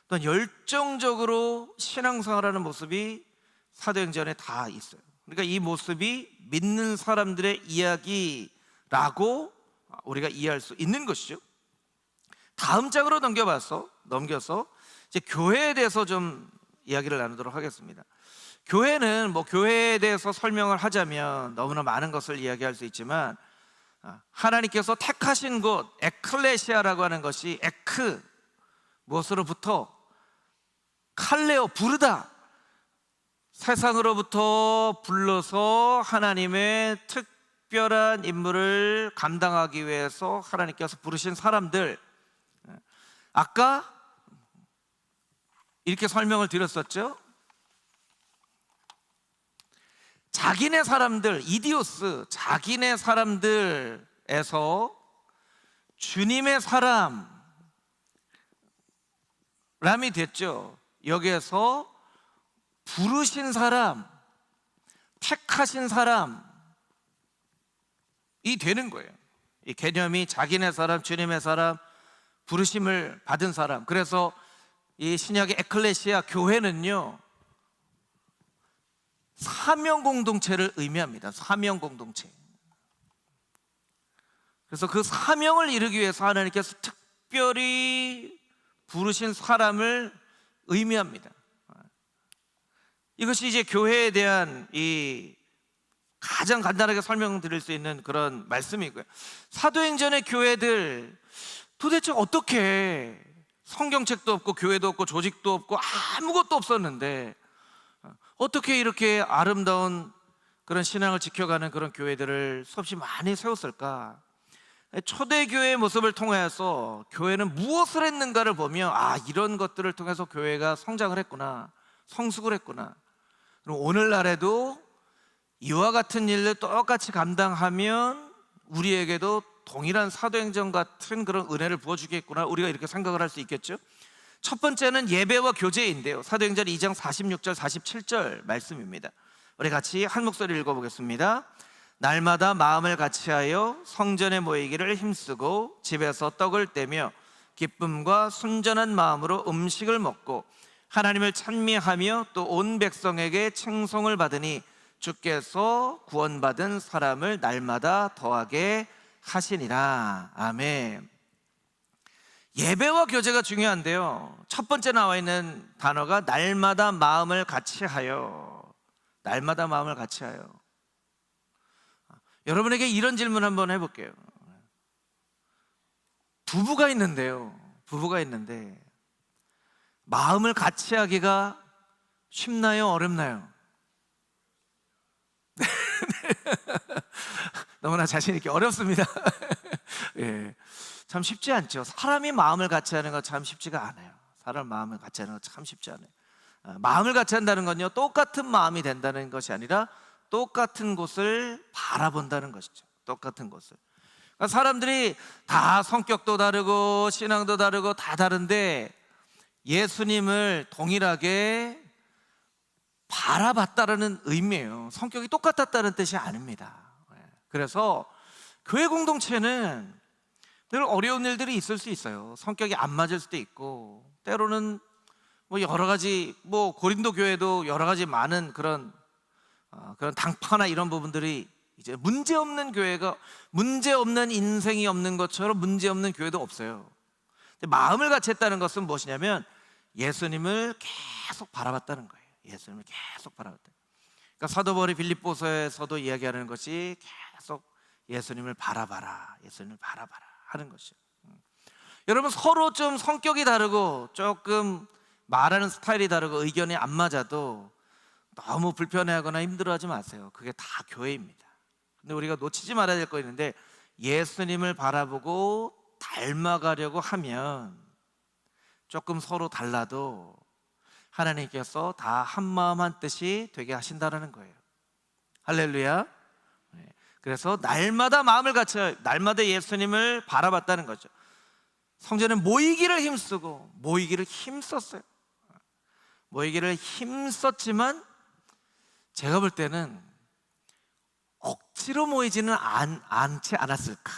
또 열정적으로 신앙생활하는 모습이 사도행전에 다 있어요. 그러니까 이 모습이 믿는 사람들의 이야기라고 우리가 이해할 수 있는 것이죠. 다음 장으로 넘겨서 이제 교회에 대해서 좀 이야기를 나누도록 하겠습니다. 교회는 교회에 대해서 설명을 하자면 너무나 많은 것을 이야기할 수 있지만 하나님께서 택하신 곳, 에클레시아라고 하는 것이 에크, 무엇으로부터? 칼레오, 부르다. 세상으로부터 불러서 하나님의 특별한 임무를 감당하기 위해서 하나님께서 부르신 사람들. 아까 이렇게 설명을 드렸었죠. 자기네 사람들, 이디오스, 자기네 사람들에서 주님의 사람이 됐죠. 여기에서 부르신 사람, 택하신 사람이 되는 거예요. 이 개념이 자기네 사람, 주님의 사람, 부르심을 받은 사람. 그래서 이 신약의 에클레시아 교회는요 사명 공동체를 의미합니다. 사명 공동체. 그래서 그 사명을 이루기 위해서 하나님께서 특별히 부르신 사람을 의미합니다. 이것이 이제 교회에 대한 이 가장 간단하게 설명드릴 수 있는 그런 말씀이고요. 사도행전의 교회들 도대체 어떻게 성경책도 없고 교회도 없고 조직도 없고 아무것도 없었는데 어떻게 이렇게 아름다운 그런 신앙을 지켜가는 그런 교회들을 수없이 많이 세웠을까? 초대교회의 모습을 통해서 교회는 무엇을 했는가를 보며 이런 것들을 통해서 교회가 성장을 했구나, 성숙을 했구나. 그럼 오늘날에도 이와 같은 일을 똑같이 감당하면 우리에게도 동일한 사도행전 같은 그런 은혜를 부어주겠구나, 우리가 이렇게 생각을 할 수 있겠죠. 첫 번째는 예배와 교제인데요. 사도행전 2장 46절 47절 말씀입니다. 우리 같이 한 목소리 읽어보겠습니다. 날마다 마음을 같이하여 성전에 모이기를 힘쓰고 집에서 떡을 떼며 기쁨과 순전한 마음으로 음식을 먹고 하나님을 찬미하며 또 온 백성에게 칭송을 받으니 주께서 구원받은 사람을 날마다 더하게 하시니라. 아멘. 예배와 교제가 중요한데요, 첫 번째 나와 있는 단어가 날마다 마음을 같이하여. 날마다 마음을 같이하여. 여러분에게 이런 질문 한번 해볼게요. 부부가 있는데 마음을 같이 하기가 쉽나요, 어렵나요? 너무나 자신 있게 어렵습니다. 예, 참 쉽지 않죠. 사람이 마음을 같이 하는 거 참 쉽지가 않아요. 사람 마음을 같이 하는 거 참 쉽지 않아요. 마음을 같이 한다는 건요, 똑같은 마음이 된다는 것이 아니라 똑같은 곳을 바라본다는 것이죠. 똑같은 곳을. 그러니까 사람들이 다 성격도 다르고 신앙도 다르고 다 다른데 예수님을 동일하게 바라봤다라는 의미예요. 성격이 똑같았다는 뜻이 아닙니다. 그래서 교회 공동체는 늘 어려운 일들이 있을 수 있어요. 성격이 안 맞을 수도 있고, 때로는 뭐 여러 가지, 뭐 고린도 교회도 여러 가지 많은 그런 당파나 이런 부분들이, 이제 문제 없는 교회가, 문제 없는 인생이 없는 것처럼 문제 없는 교회도 없어요. 근데 마음을 같이 했다는 것은 무엇이냐면 예수님을 계속 바라봤다는 거예요. 예수님을 계속 바라봤다. 그러니까 사도 바울이 빌립보서에서도 이야기하는 것이 계속 예수님을 바라봐라, 예수님을 바라봐라 하는 것이에요. 여러분, 서로 좀 성격이 다르고 조금 말하는 스타일이 다르고 의견이 안 맞아도 너무 불편해하거나 힘들어하지 마세요. 그게 다 교회입니다. 근데 우리가 놓치지 말아야 될 거 있는데, 예수님을 바라보고 닮아가려고 하면 조금 서로 달라도 하나님께서 다 한마음 한뜻이 되게 하신다는 거예요. 할렐루야. 그래서 날마다 마음을 같이, 날마다 예수님을 바라봤다는 거죠. 성전에 모이기를 힘쓰고, 모이기를 힘썼어요. 모이기를 힘썼지만 제가 볼 때는 억지로 모이지는 않지 않았을까.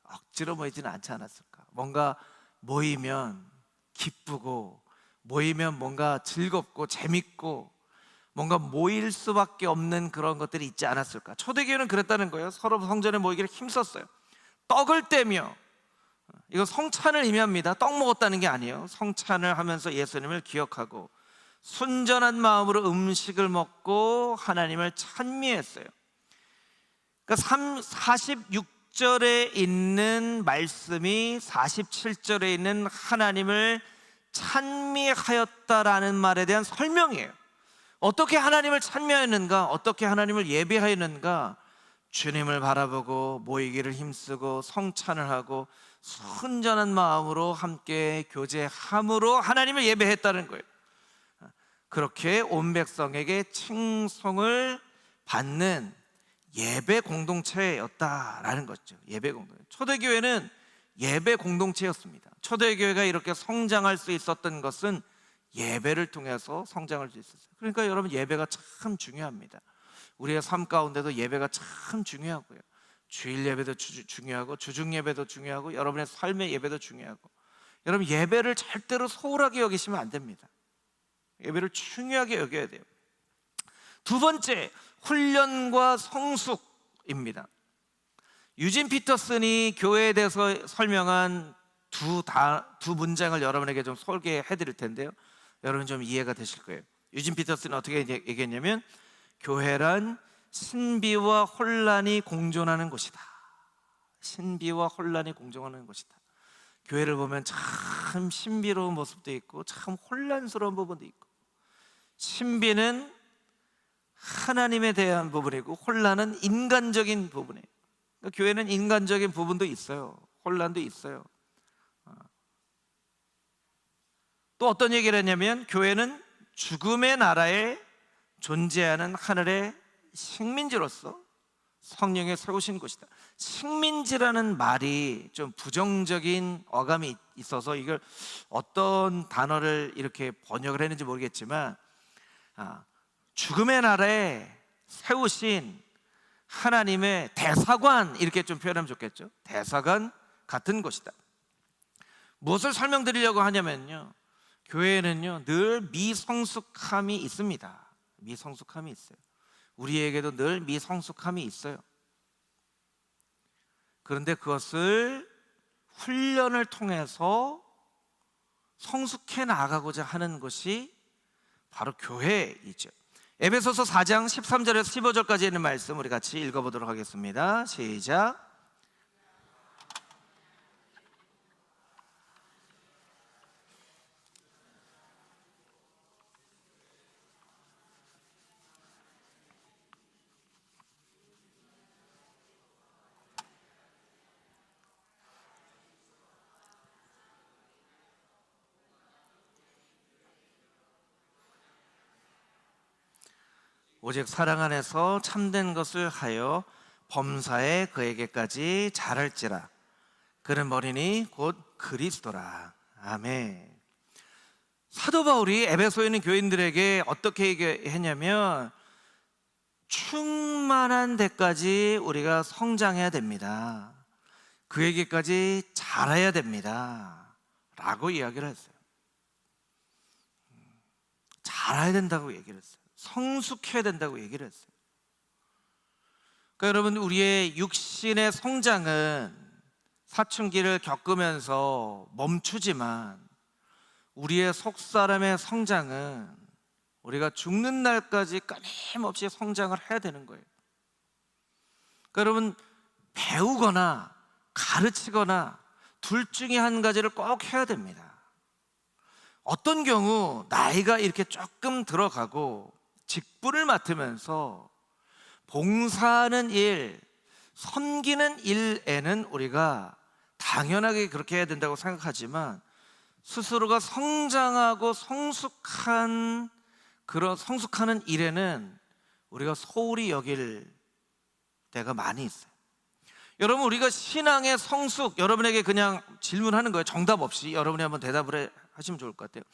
억지로 모이지는 않지 않았을까. 뭔가 모이면 기쁘고, 모이면 뭔가 즐겁고 재밌고, 뭔가 모일 수밖에 없는 그런 것들이 있지 않았을까. 초대교회는 그랬다는 거예요. 서로 성전에 모이기를 힘썼어요. 떡을 떼며, 이거 성찬을 의미합니다. 떡 먹었다는 게 아니에요. 성찬을 하면서 예수님을 기억하고 순전한 마음으로 음식을 먹고 하나님을 찬미했어요. 그러니까 46절에 있는 말씀이 47절에 있는 하나님을 찬미하였다라는 말에 대한 설명이에요. 어떻게 하나님을 찬미하였는가, 어떻게 하나님을 예배하였는가. 주님을 바라보고 모이기를 힘쓰고 성찬을 하고 순전한 마음으로 함께 교제함으로 하나님을 예배했다는 거예요. 그렇게 온 백성에게 칭송을 받는 예배 공동체였다라는 거죠. 예배 공동체. 초대교회는 예배 공동체였습니다. 초대교회가 이렇게 성장할 수 있었던 것은 예배를 통해서 성장할 수 있었어요. 그러니까 여러분, 예배가 참 중요합니다. 우리의 삶 가운데도 예배가 참 중요하고요. 주일 예배도 중요하고, 주중 예배도 중요하고, 여러분의 삶의 예배도 중요하고. 여러분, 예배를 절대로 소홀하게 여기시면 안 됩니다. 예배를 중요하게 여겨야 돼요. 두 번째, 훈련과 성숙입니다. 유진 피터슨이 교회에 대해서 설명한 두 문장을 여러분에게 좀 소개해 드릴 텐데요, 여러분 좀 이해가 되실 거예요. 유진 피터슨은 어떻게 얘기했냐면, 교회란 신비와 혼란이 공존하는 곳이다. 신비와 혼란이 공존하는 곳이다. 교회를 보면 참 신비로운 모습도 있고 참 혼란스러운 부분도 있고, 신비는 하나님에 대한 부분이고 혼란은 인간적인 부분이에요. 그러니까 교회는 인간적인 부분도 있어요. 혼란도 있어요. 또 어떤 얘기를 했냐면, 교회는 죽음의 나라의 존재하는 하늘의 식민지로서 성령에 세우신 곳이다. 식민지라는 말이 좀 부정적인 어감이 있어서 이걸 어떤 단어를 이렇게 번역을 했는지 모르겠지만, 죽음의 나라에 세우신 하나님의 대사관, 이렇게 좀 표현하면 좋겠죠. 대사관 같은 곳이다. 무엇을 설명드리려고 하냐면요, 교회에는요 늘 미성숙함이 있습니다. 미성숙함이 있어요. 우리에게도 늘 미성숙함이 있어요. 그런데 그것을 훈련을 통해서 성숙해 나가고자 하는 것이 바로 교회이죠. 에베소서 4장 13절에서 15절까지 있는 말씀 우리 같이 읽어보도록 하겠습니다. 시작. 오직 사랑 안에서 참된 것을 하여 범사에 그에게까지 자랄지라. 그는 머리니 곧 그리스도라. 아멘. 사도 바울이 에베소에 있는 교인들에게 어떻게 얘기했냐면, 충만한 데까지 우리가 성장해야 됩니다. 그에게까지 자라야 됩니다 라고 이야기를 했어요. 자라야 된다고 얘기를 했어요. 성숙해야 된다고 얘기를 했어요. 그러니까 여러분, 우리의 육신의 성장은 사춘기를 겪으면서 멈추지만 우리의 속사람의 성장은 우리가 죽는 날까지 끊임없이 성장을 해야 되는 거예요. 그러니까 여러분, 배우거나 가르치거나 둘 중에 한 가지를 꼭 해야 됩니다. 어떤 경우 나이가 이렇게 조금 들어가고 직분을 맡으면서 봉사하는 일, 섬기는 일에는 우리가 당연하게 그렇게 해야 된다고 생각하지만, 스스로가 성장하고 성숙하는 일에는 우리가 소홀히 여길 때가 많이 있어요. 여러분, 우리가 신앙의 성숙, 여러분에게 그냥 질문하는 거예요. 정답 없이 여러분이 한번 대답을 하시면 좋을 것 같아요.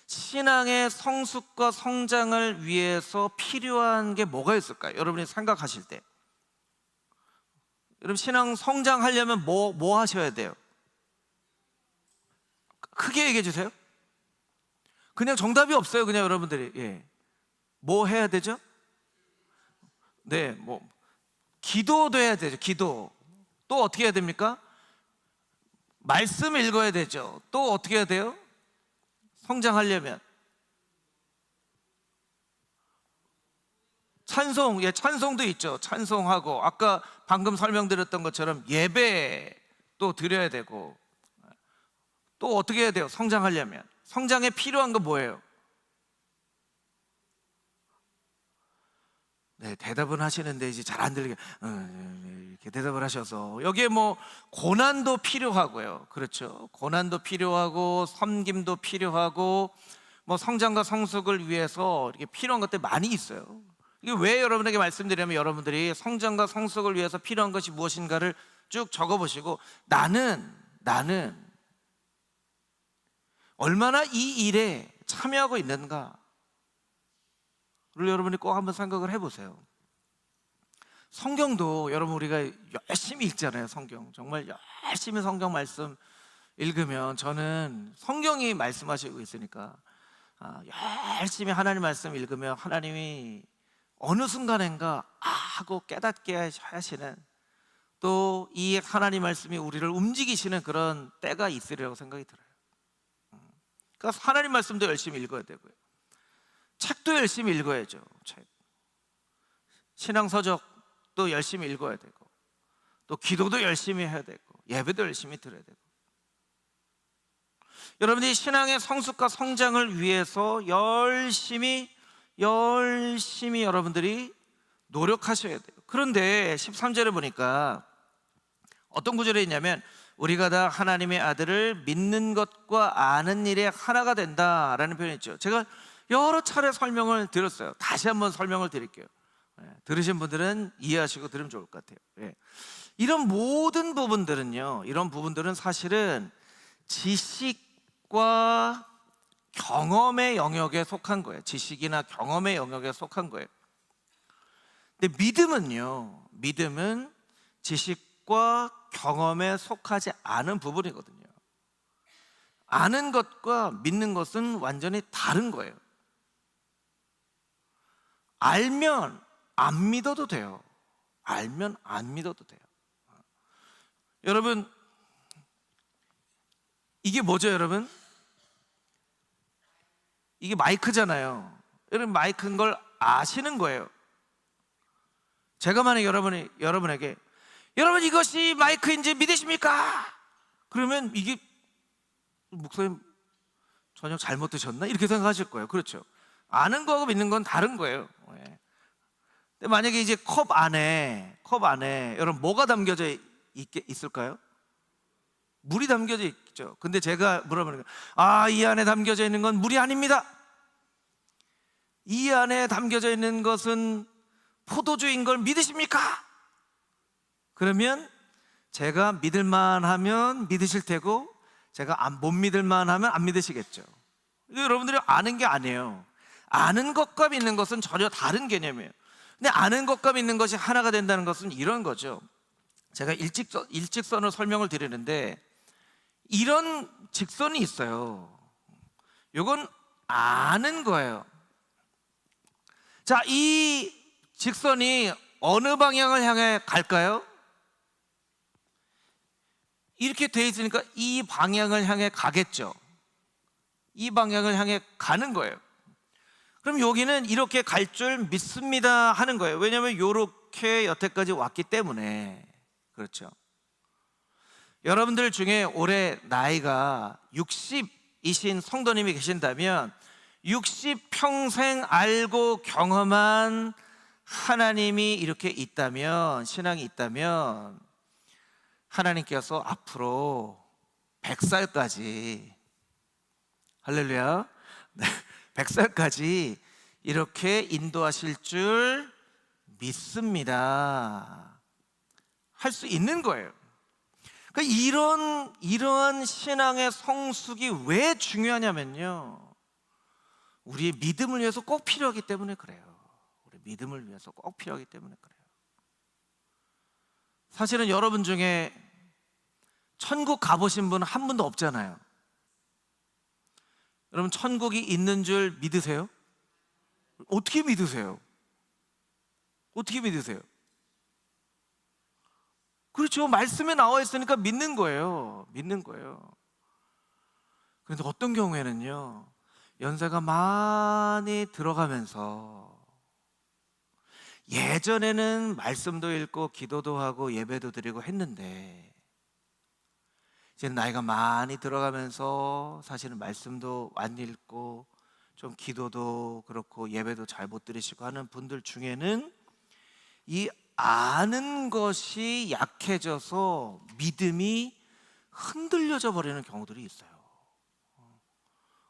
신앙의 성숙과 성장을 위해서 필요한 게 뭐가 있을까요? 여러분이 생각하실 때, 여러분 신앙 성장하려면 뭐 하셔야 돼요? 크게 얘기해 주세요. 그냥 정답이 없어요. 그냥 여러분들이 뭐 해야 되죠? 네, 기도도 해야 되죠. 기도. 또 어떻게 해야 됩니까? 말씀 읽어야 되죠. 또 어떻게 해야 돼요? 성장하려면 찬송, 찬송도 있죠. 찬송하고, 아까 방금 설명드렸던 것처럼 예배 또 드려야 되고, 또 어떻게 해야 돼요? 성장하려면. 성장에 필요한 건 뭐예요? 네, 대답은 하시는데 이제 잘 안 들리게 이렇게 대답을 하셔서, 여기에 고난도 필요하고요. 그렇죠. 고난도 필요하고 섬김도 필요하고 성장과 성숙을 위해서 이렇게 필요한 것들이 많이 있어요. 이게 왜 여러분에게 말씀드리냐면, 여러분들이 성장과 성숙을 위해서 필요한 것이 무엇인가를 쭉 적어보시고, 나는 얼마나 이 일에 참여하고 있는가 를 여러분이 꼭 한번 생각을 해보세요. 성경도 여러분 우리가 열심히 읽잖아요. 성경 정말 열심히 성경 말씀 읽으면, 저는 성경이 말씀하시고 있으니까 열심히 하나님 말씀 읽으면 하나님이 어느 순간인가 하고 깨닫게 하시는, 또 이 하나님 말씀이 우리를 움직이시는 그런 때가 있으리라고 생각이 들어요. 그러니까 하나님 말씀도 열심히 읽어야 되고요, 책도 열심히 읽어야죠. 책, 신앙 서적도 열심히 읽어야 되고, 또 기도도 열심히 해야 되고, 예배도 열심히 드려야 되고, 여러분이 신앙의 성숙과 성장을 위해서 열심히 여러분들이 노력하셔야 돼요. 그런데 13절에 보니까 어떤 구절에 있냐면, 우리가 다 하나님의 아들을 믿는 것과 아는 일에 하나가 된다라는 표현이 있죠. 제가 여러 차례 설명을 드렸어요. 다시 한번 설명을 드릴게요. 들으신 분들은 이해하시고 들으면 좋을 것 같아요. 이런 모든 부분들은요, 이런 부분들은 사실은 지식과 경험의 영역에 속한 거예요. 지식이나 경험의 영역에 속한 거예요. 근데 믿음은 지식과 경험에 속하지 않은 부분이거든요. 아는 것과 믿는 것은 완전히 다른 거예요. 알면 안 믿어도 돼요. 알면 안 믿어도 돼요. 여러분, 이게 뭐죠, 여러분? 이게 마이크잖아요. 여러분, 마이크인 걸 아시는 거예요. 제가 만약 여러분에게 여러분 이것이 마이크인지 믿으십니까? 그러면 이게 목사님 저녁 잘못 드셨나? 이렇게 생각하실 거예요. 그렇죠? 아는 거하고 믿는 건 다른 거예요. 근데 만약에 이제 컵 안에 여러분 뭐가 담겨져 있을까요? 물이 담겨져 있죠. 근데 제가 물어보는 거예요. 이 안에 담겨져 있는 건 물이 아닙니다. 이 안에 담겨져 있는 것은 포도주인 걸 믿으십니까? 그러면 제가 믿을만 하면 믿으실 테고, 제가 못 믿을만 하면 안 믿으시겠죠. 여러분들이 아는 게 아니에요. 아는 것과 믿는 것은 전혀 다른 개념이에요. 근데 아는 것과 믿는 것이 하나가 된다는 것은 이런 거죠. 제가 일직선으로 설명을 드리는데, 이런 직선이 있어요. 이건 아는 거예요. 자, 이 직선이 어느 방향을 향해 갈까요? 이렇게 돼 있으니까 이 방향을 향해 가겠죠. 이 방향을 향해 가는 거예요. 그럼 여기는 이렇게 갈 줄 믿습니다 하는 거예요. 왜냐하면 이렇게 여태까지 왔기 때문에. 그렇죠? 여러분들 중에 올해 나이가 60이신 성도님이 계신다면 60평생 알고 경험한 하나님이 이렇게 있다면, 신앙이 있다면 하나님께서 앞으로 100살까지, 할렐루야, 100살까지 이렇게 인도하실 줄 믿습니다 할 수 있는 거예요. 그러니까 이러한 신앙의 성숙이 왜 중요하냐면요, 우리의 믿음을 위해서 꼭 필요하기 때문에 그래요. 우리 믿음을 위해서 꼭 필요하기 때문에 그래요. 사실은 여러분 중에 천국 가보신 분 한 분도 없잖아요. 여러분, 천국이 있는 줄 믿으세요? 어떻게 믿으세요? 어떻게 믿으세요? 그렇죠. 말씀에 나와 있으니까 믿는 거예요. 믿는 거예요. 그런데 어떤 경우에는요, 연세가 많이 들어가면서, 예전에는 말씀도 읽고 기도도 하고 예배도 드리고 했는데, 이제 나이가 많이 들어가면서 사실은 말씀도 안 읽고 좀 기도도 그렇고 예배도 잘 못 드리시고 하는 분들 중에는 이 아는 것이 약해져서 믿음이 흔들려져 버리는 경우들이 있어요.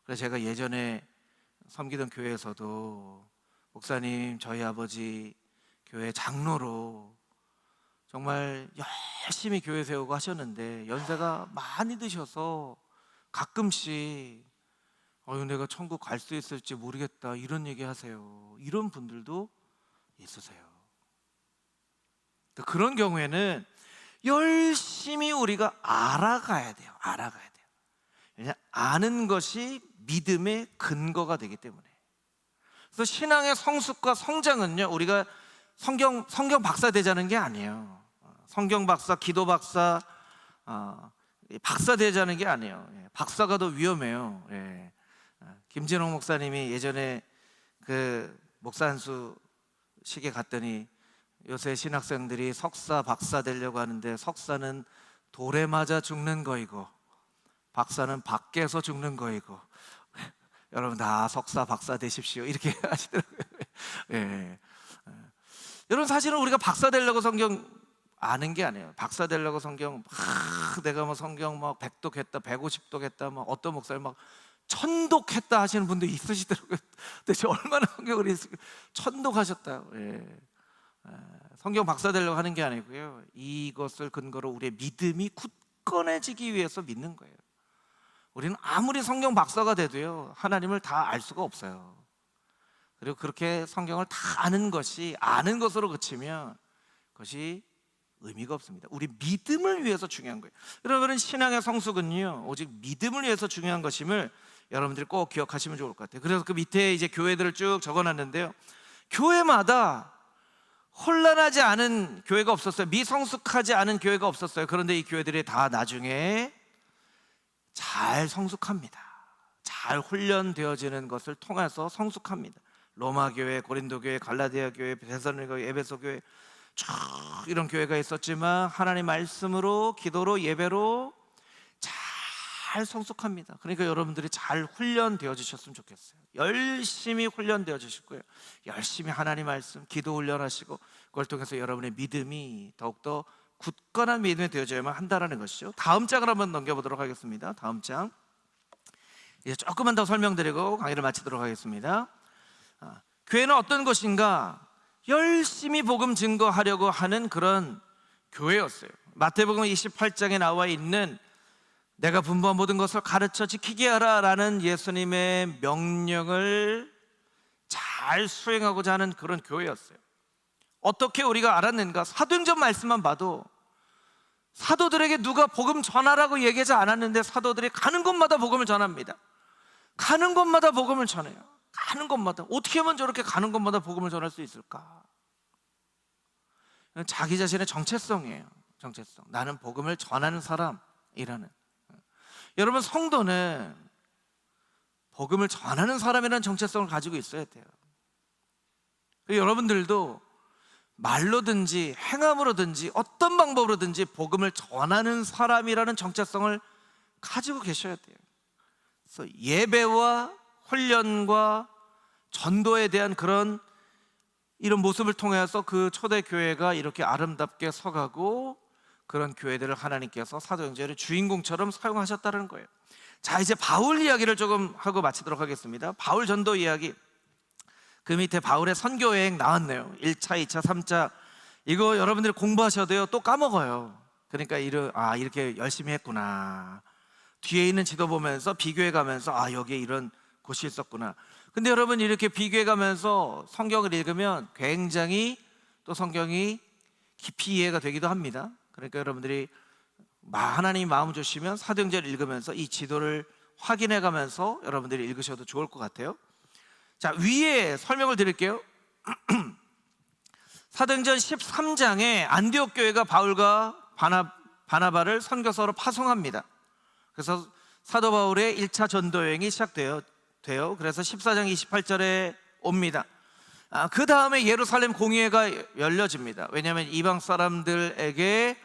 그래서 제가 예전에 섬기던 교회에서도, 목사님 저희 아버지 교회 장로로 정말 열심히 교회 세우고 하셨는데 연세가 많이 드셔서 가끔씩 내가 천국 갈 수 있을지 모르겠다 이런 얘기 하세요. 이런 분들도 있으세요. 그런 경우에는 열심히 우리가 알아가야 돼요. 알아가야 돼요. 왜냐, 아는 것이 믿음의 근거가 되기 때문에. 그래서 신앙의 성숙과 성장은요, 우리가 성경 박사 되자는 게 아니에요. 성경 박사, 기도 박사, 박사 되자는 게 아니에요. 박사가 더 위험해요. 김진홍 목사님이 예전에 그 목사 한수식에 갔더니, 요새 신학생들이 석사, 박사 되려고 하는데 석사는 돌에 맞아 죽는 거이고 박사는 밖에서 죽는 거이고 여러분 다 석사, 박사 되십시오 이렇게 하시더라고요. 여러분, 사실은 우리가 박사 되려고 성경 아는 게 아니에요. 박사 되려고 성경 내가 뭐 성경 막 100독 했다, 150독 했다, 막 어떤 목사님 막 천독했다 하시는 분도 있으시더라고요. 도대체 얼마나 성경을 천독하셨다. 예. 성경 박사 되려고 하는 게 아니고요, 이것을 근거로 우리의 믿음이 굳건해지기 위해서 믿는 거예요. 우리는 아무리 성경 박사가 돼도요, 하나님을 다 알 수가 없어요. 그리고 그렇게 성경을 다 아는 것으로 그치면 그것이 의미가 없습니다. 우리 믿음을 위해서 중요한 거예요. 여러분은 신앙의 성숙은요, 오직 믿음을 위해서 중요한 것임을 여러분들이 꼭 기억하시면 좋을 것 같아요. 그래서 그 밑에 이제 교회들을 쭉 적어놨는데요, 교회마다 혼란하지 않은 교회가 없었어요. 미성숙하지 않은 교회가 없었어요. 그런데 이 교회들이 다 나중에 잘 성숙합니다. 잘 훈련되어지는 것을 통해서 성숙합니다. 로마 교회, 고린도 교회, 갈라디아 교회, 데살로니가 교회, 에베소 교회, 쭉 이런 교회가 있었지만 하나님 말씀으로, 기도로, 예배로 잘 성숙합니다. 그러니까 여러분들이 잘 훈련되어 주셨으면 좋겠어요. 열심히 훈련되어 주실 거예요. 열심히 하나님 말씀, 기도 훈련하시고, 그걸 통해서 여러분의 믿음이 더욱더 굳건한 믿음이 되어져야만 한다는 것이죠. 다음 장을 한번 넘겨보도록 하겠습니다. 다음 장, 이제 조금만 더 설명드리고 강의를 마치도록 하겠습니다. 교회는 어떤 것인가? 열심히 복음 증거하려고 하는 그런 교회였어요. 마태복음 28장에 나와 있는 내가 분부한 모든 것을 가르쳐 지키게 하라 라는 예수님의 명령을 잘 수행하고자 하는 그런 교회였어요. 어떻게 우리가 알았는가? 사도행전 말씀만 봐도 사도들에게 누가 복음 전하라고 얘기하지 않았는데 사도들이 가는 곳마다 복음을 전합니다. 가는 곳마다 복음을 전해요. 가는 곳마다. 어떻게 하면 저렇게 가는 곳마다 복음을 전할 수 있을까? 자기 자신의 정체성이에요. 정체성. 나는 복음을 전하는 사람이라는. 여러분, 성도는 복음을 전하는 사람이라는 정체성을 가지고 있어야 돼요. 여러분들도 말로든지 행함으로든지 어떤 방법으로든지 복음을 전하는 사람이라는 정체성을 가지고 계셔야 돼요. 그래서 예배와 훈련과 전도에 대한 그런 이런 모습을 통해서 그 초대교회가 이렇게 아름답게 서가고, 그런 교회들을 하나님께서 사도행전의 주인공처럼 사용하셨다는 거예요. 자, 이제 바울 이야기를 조금 하고 마치도록 하겠습니다. 바울 전도 이야기. 그 밑에 바울의 선교 여행 나왔네요. 1차, 2차, 3차. 이거 여러분들이 공부하셔도요, 또 까먹어요. 그러니까 이렇게 열심히 했구나. 뒤에 있는 지도 보면서 비교해 가면서 여기에 이런 곳이 있었구나. 근데 여러분, 이렇게 비교해 가면서 성경을 읽으면 굉장히 또 성경이 깊이 이해가 되기도 합니다. 그러니까 여러분들이 하나님이 마음 주시면 사도행전을 읽으면서 이 지도를 확인해 가면서 여러분들이 읽으셔도 좋을 것 같아요. 자, 위에 설명을 드릴게요. 사도행전 13장에 안디옥 교회가 바울과 바나바를 선교사로 파송합니다. 그래서 사도 바울의 1차 전도 여행이 시작돼요. 그래서 14장 28절에 옵니다. 그 다음에 예루살렘 공의회가 열려집니다. 왜냐하면 이방 사람들에게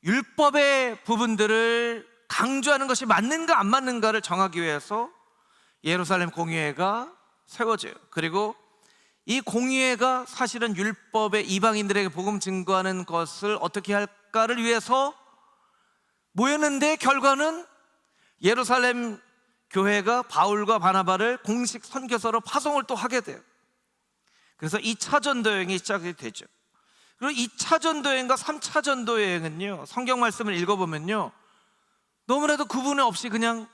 율법의 부분들을 강조하는 것이 맞는가 안 맞는가를 정하기 위해서 예루살렘 공의회가 세워져요. 그리고 이 공의회가 사실은 율법의 이방인들에게 복음 증거하는 것을 어떻게 할까를 위해서 모였는데, 결과는 예루살렘 교회가 바울과 바나바를 공식 선교사로 파송을 또 하게 돼요. 그래서 2차 전도 여행이 시작이 되죠. 그리고 2차 전도 여행과 3차 전도 여행은요, 성경 말씀을 읽어보면요, 너무나도 구분 없이 그냥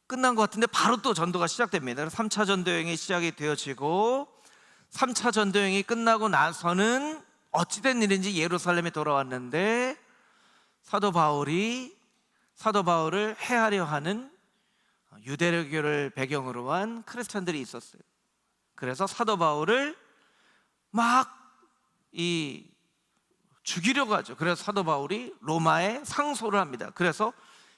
끝난 것 같은데 바로 또 전도가 시작됩니다. 3차 전도 여행이 시작이 되어지고, 3차 전도 여행이 끝나고 나서는 어찌된 일인지 예루살렘에 돌아왔는데 사도 바울을 해하려 하는 유대교를 배경으로 한 크리스찬들이 있었어요. 그래서 사도 바울을 막 죽이려고 하죠. 그래서 사도 바울이 로마에 상소를 합니다. 그래서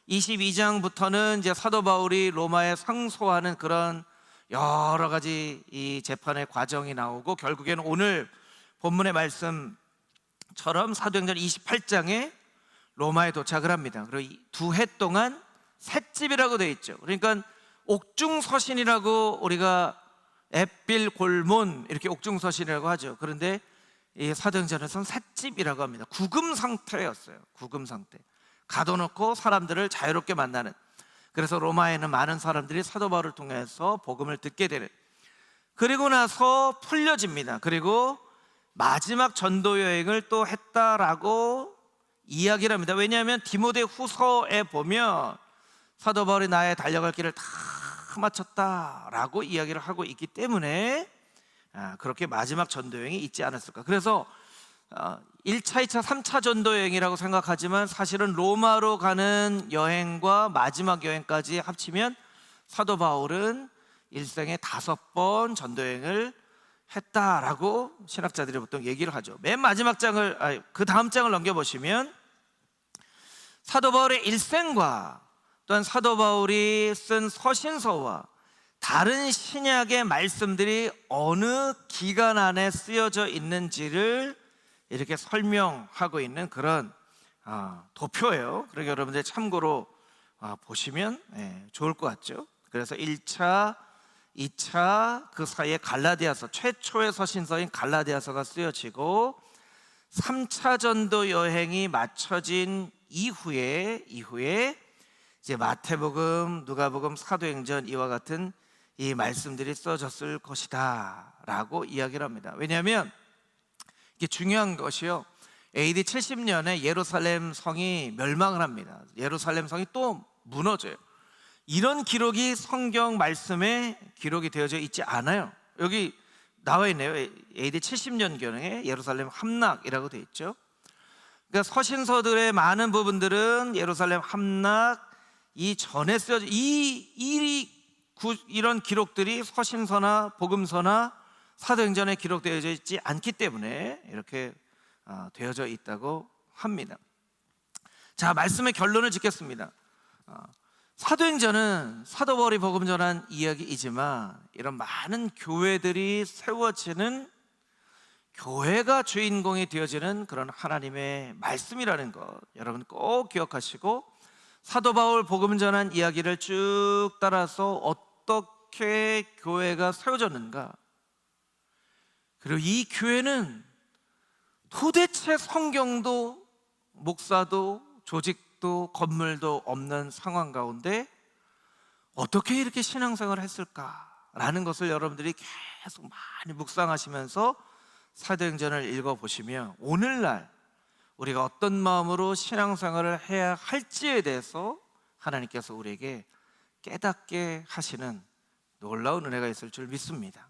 22장부터는 이제 사도 바울이 로마에 상소하는 그런 여러 가지 이 재판의 과정이 나오고, 결국에는 오늘 본문의 말씀처럼 사도행전 28장에 로마에 도착을 합니다. 그리고 2해 동안 셋집이라고 되어 있죠. 그러니까 옥중서신이라고 우리가 앳빌골몬 이렇게 옥중서신이라고 하죠. 그런데 이 사도행전에서는 셋집이라고 합니다. 구금 상태였어요. 구금 상태. 가둬놓고 사람들을 자유롭게 만나는. 그래서 로마에는 많은 사람들이 사도 바울을 통해서 복음을 듣게 되는, 그리고 나서 풀려집니다. 그리고 마지막 전도 여행을 또 했다라고 이야기를 합니다. 왜냐하면 디모데 후서에 보면 사도 바울이 나의 달려갈 길을 다 마쳤다라고 이야기를 하고 있기 때문에 그렇게 마지막 전도 여행이 있지 않았을까. 그래서 1차, 2차, 3차 전도 여행이라고 생각하지만 사실은 로마로 가는 여행과 마지막 여행까지 합치면 사도 바울은 일생에 5번 전도 여행을 했다라고 신학자들이 보통 얘기를 하죠. 맨 마지막 장을, 그 다음 장을 넘겨보시면 사도 바울의 일생과 또한 사도 바울이 쓴 서신서와 다른 신약의 말씀들이 어느 기간 안에 쓰여져 있는지를 이렇게 설명하고 있는 그런 도표예요. 그러니까 여러분들 참고로 보시면 좋을 것 같죠. 그래서 1차, 2차 그 사이에 갈라디아서, 최초의 서신서인 갈라디아서가 쓰여지고 3차 전도 여행이 마쳐진 이후에 이제 마태복음, 누가복음, 사도행전 이와 같은 이 말씀들이 써졌을 것이다 라고 이야기를 합니다. 왜냐하면 이게 중요한 것이요, AD 70년에 예루살렘 성이 멸망을 합니다. 예루살렘 성이 또 무너져요. 이런 기록이 성경 말씀에 기록이 되어져 있지 않아요. 여기 나와 있네요. AD 70년경에 예루살렘 함락이라고 되어 있죠. 그러니까 서신서들의 많은 부분들은 예루살렘 함락 이전에 쓰여져, 이런 기록들이 서신서나 복음서나 사도행전에 기록되어져 있지 않기 때문에 이렇게 되어져 있다고 합니다. 자, 말씀의 결론을 짓겠습니다. 사도행전은 사도 바울이 복음 전한 이야기이지만 이런 많은 교회들이 세워지는, 교회가 주인공이 되어지는 그런 하나님의 말씀이라는 것 여러분 꼭 기억하시고, 사도 바울 복음 전한 이야기를 쭉 따라서 어떻게 교회가 세워졌는가, 그리고 이 교회는 도대체 성경도 목사도 조직도 건물도 없는 상황 가운데 어떻게 이렇게 신앙생활을 했을까라는 것을 여러분들이 계속 많이 묵상하시면서 사도행전을 읽어보시면 오늘날 우리가 어떤 마음으로 신앙생활을 해야 할지에 대해서 하나님께서 우리에게 깨닫게 하시는 놀라운 은혜가 있을 줄 믿습니다.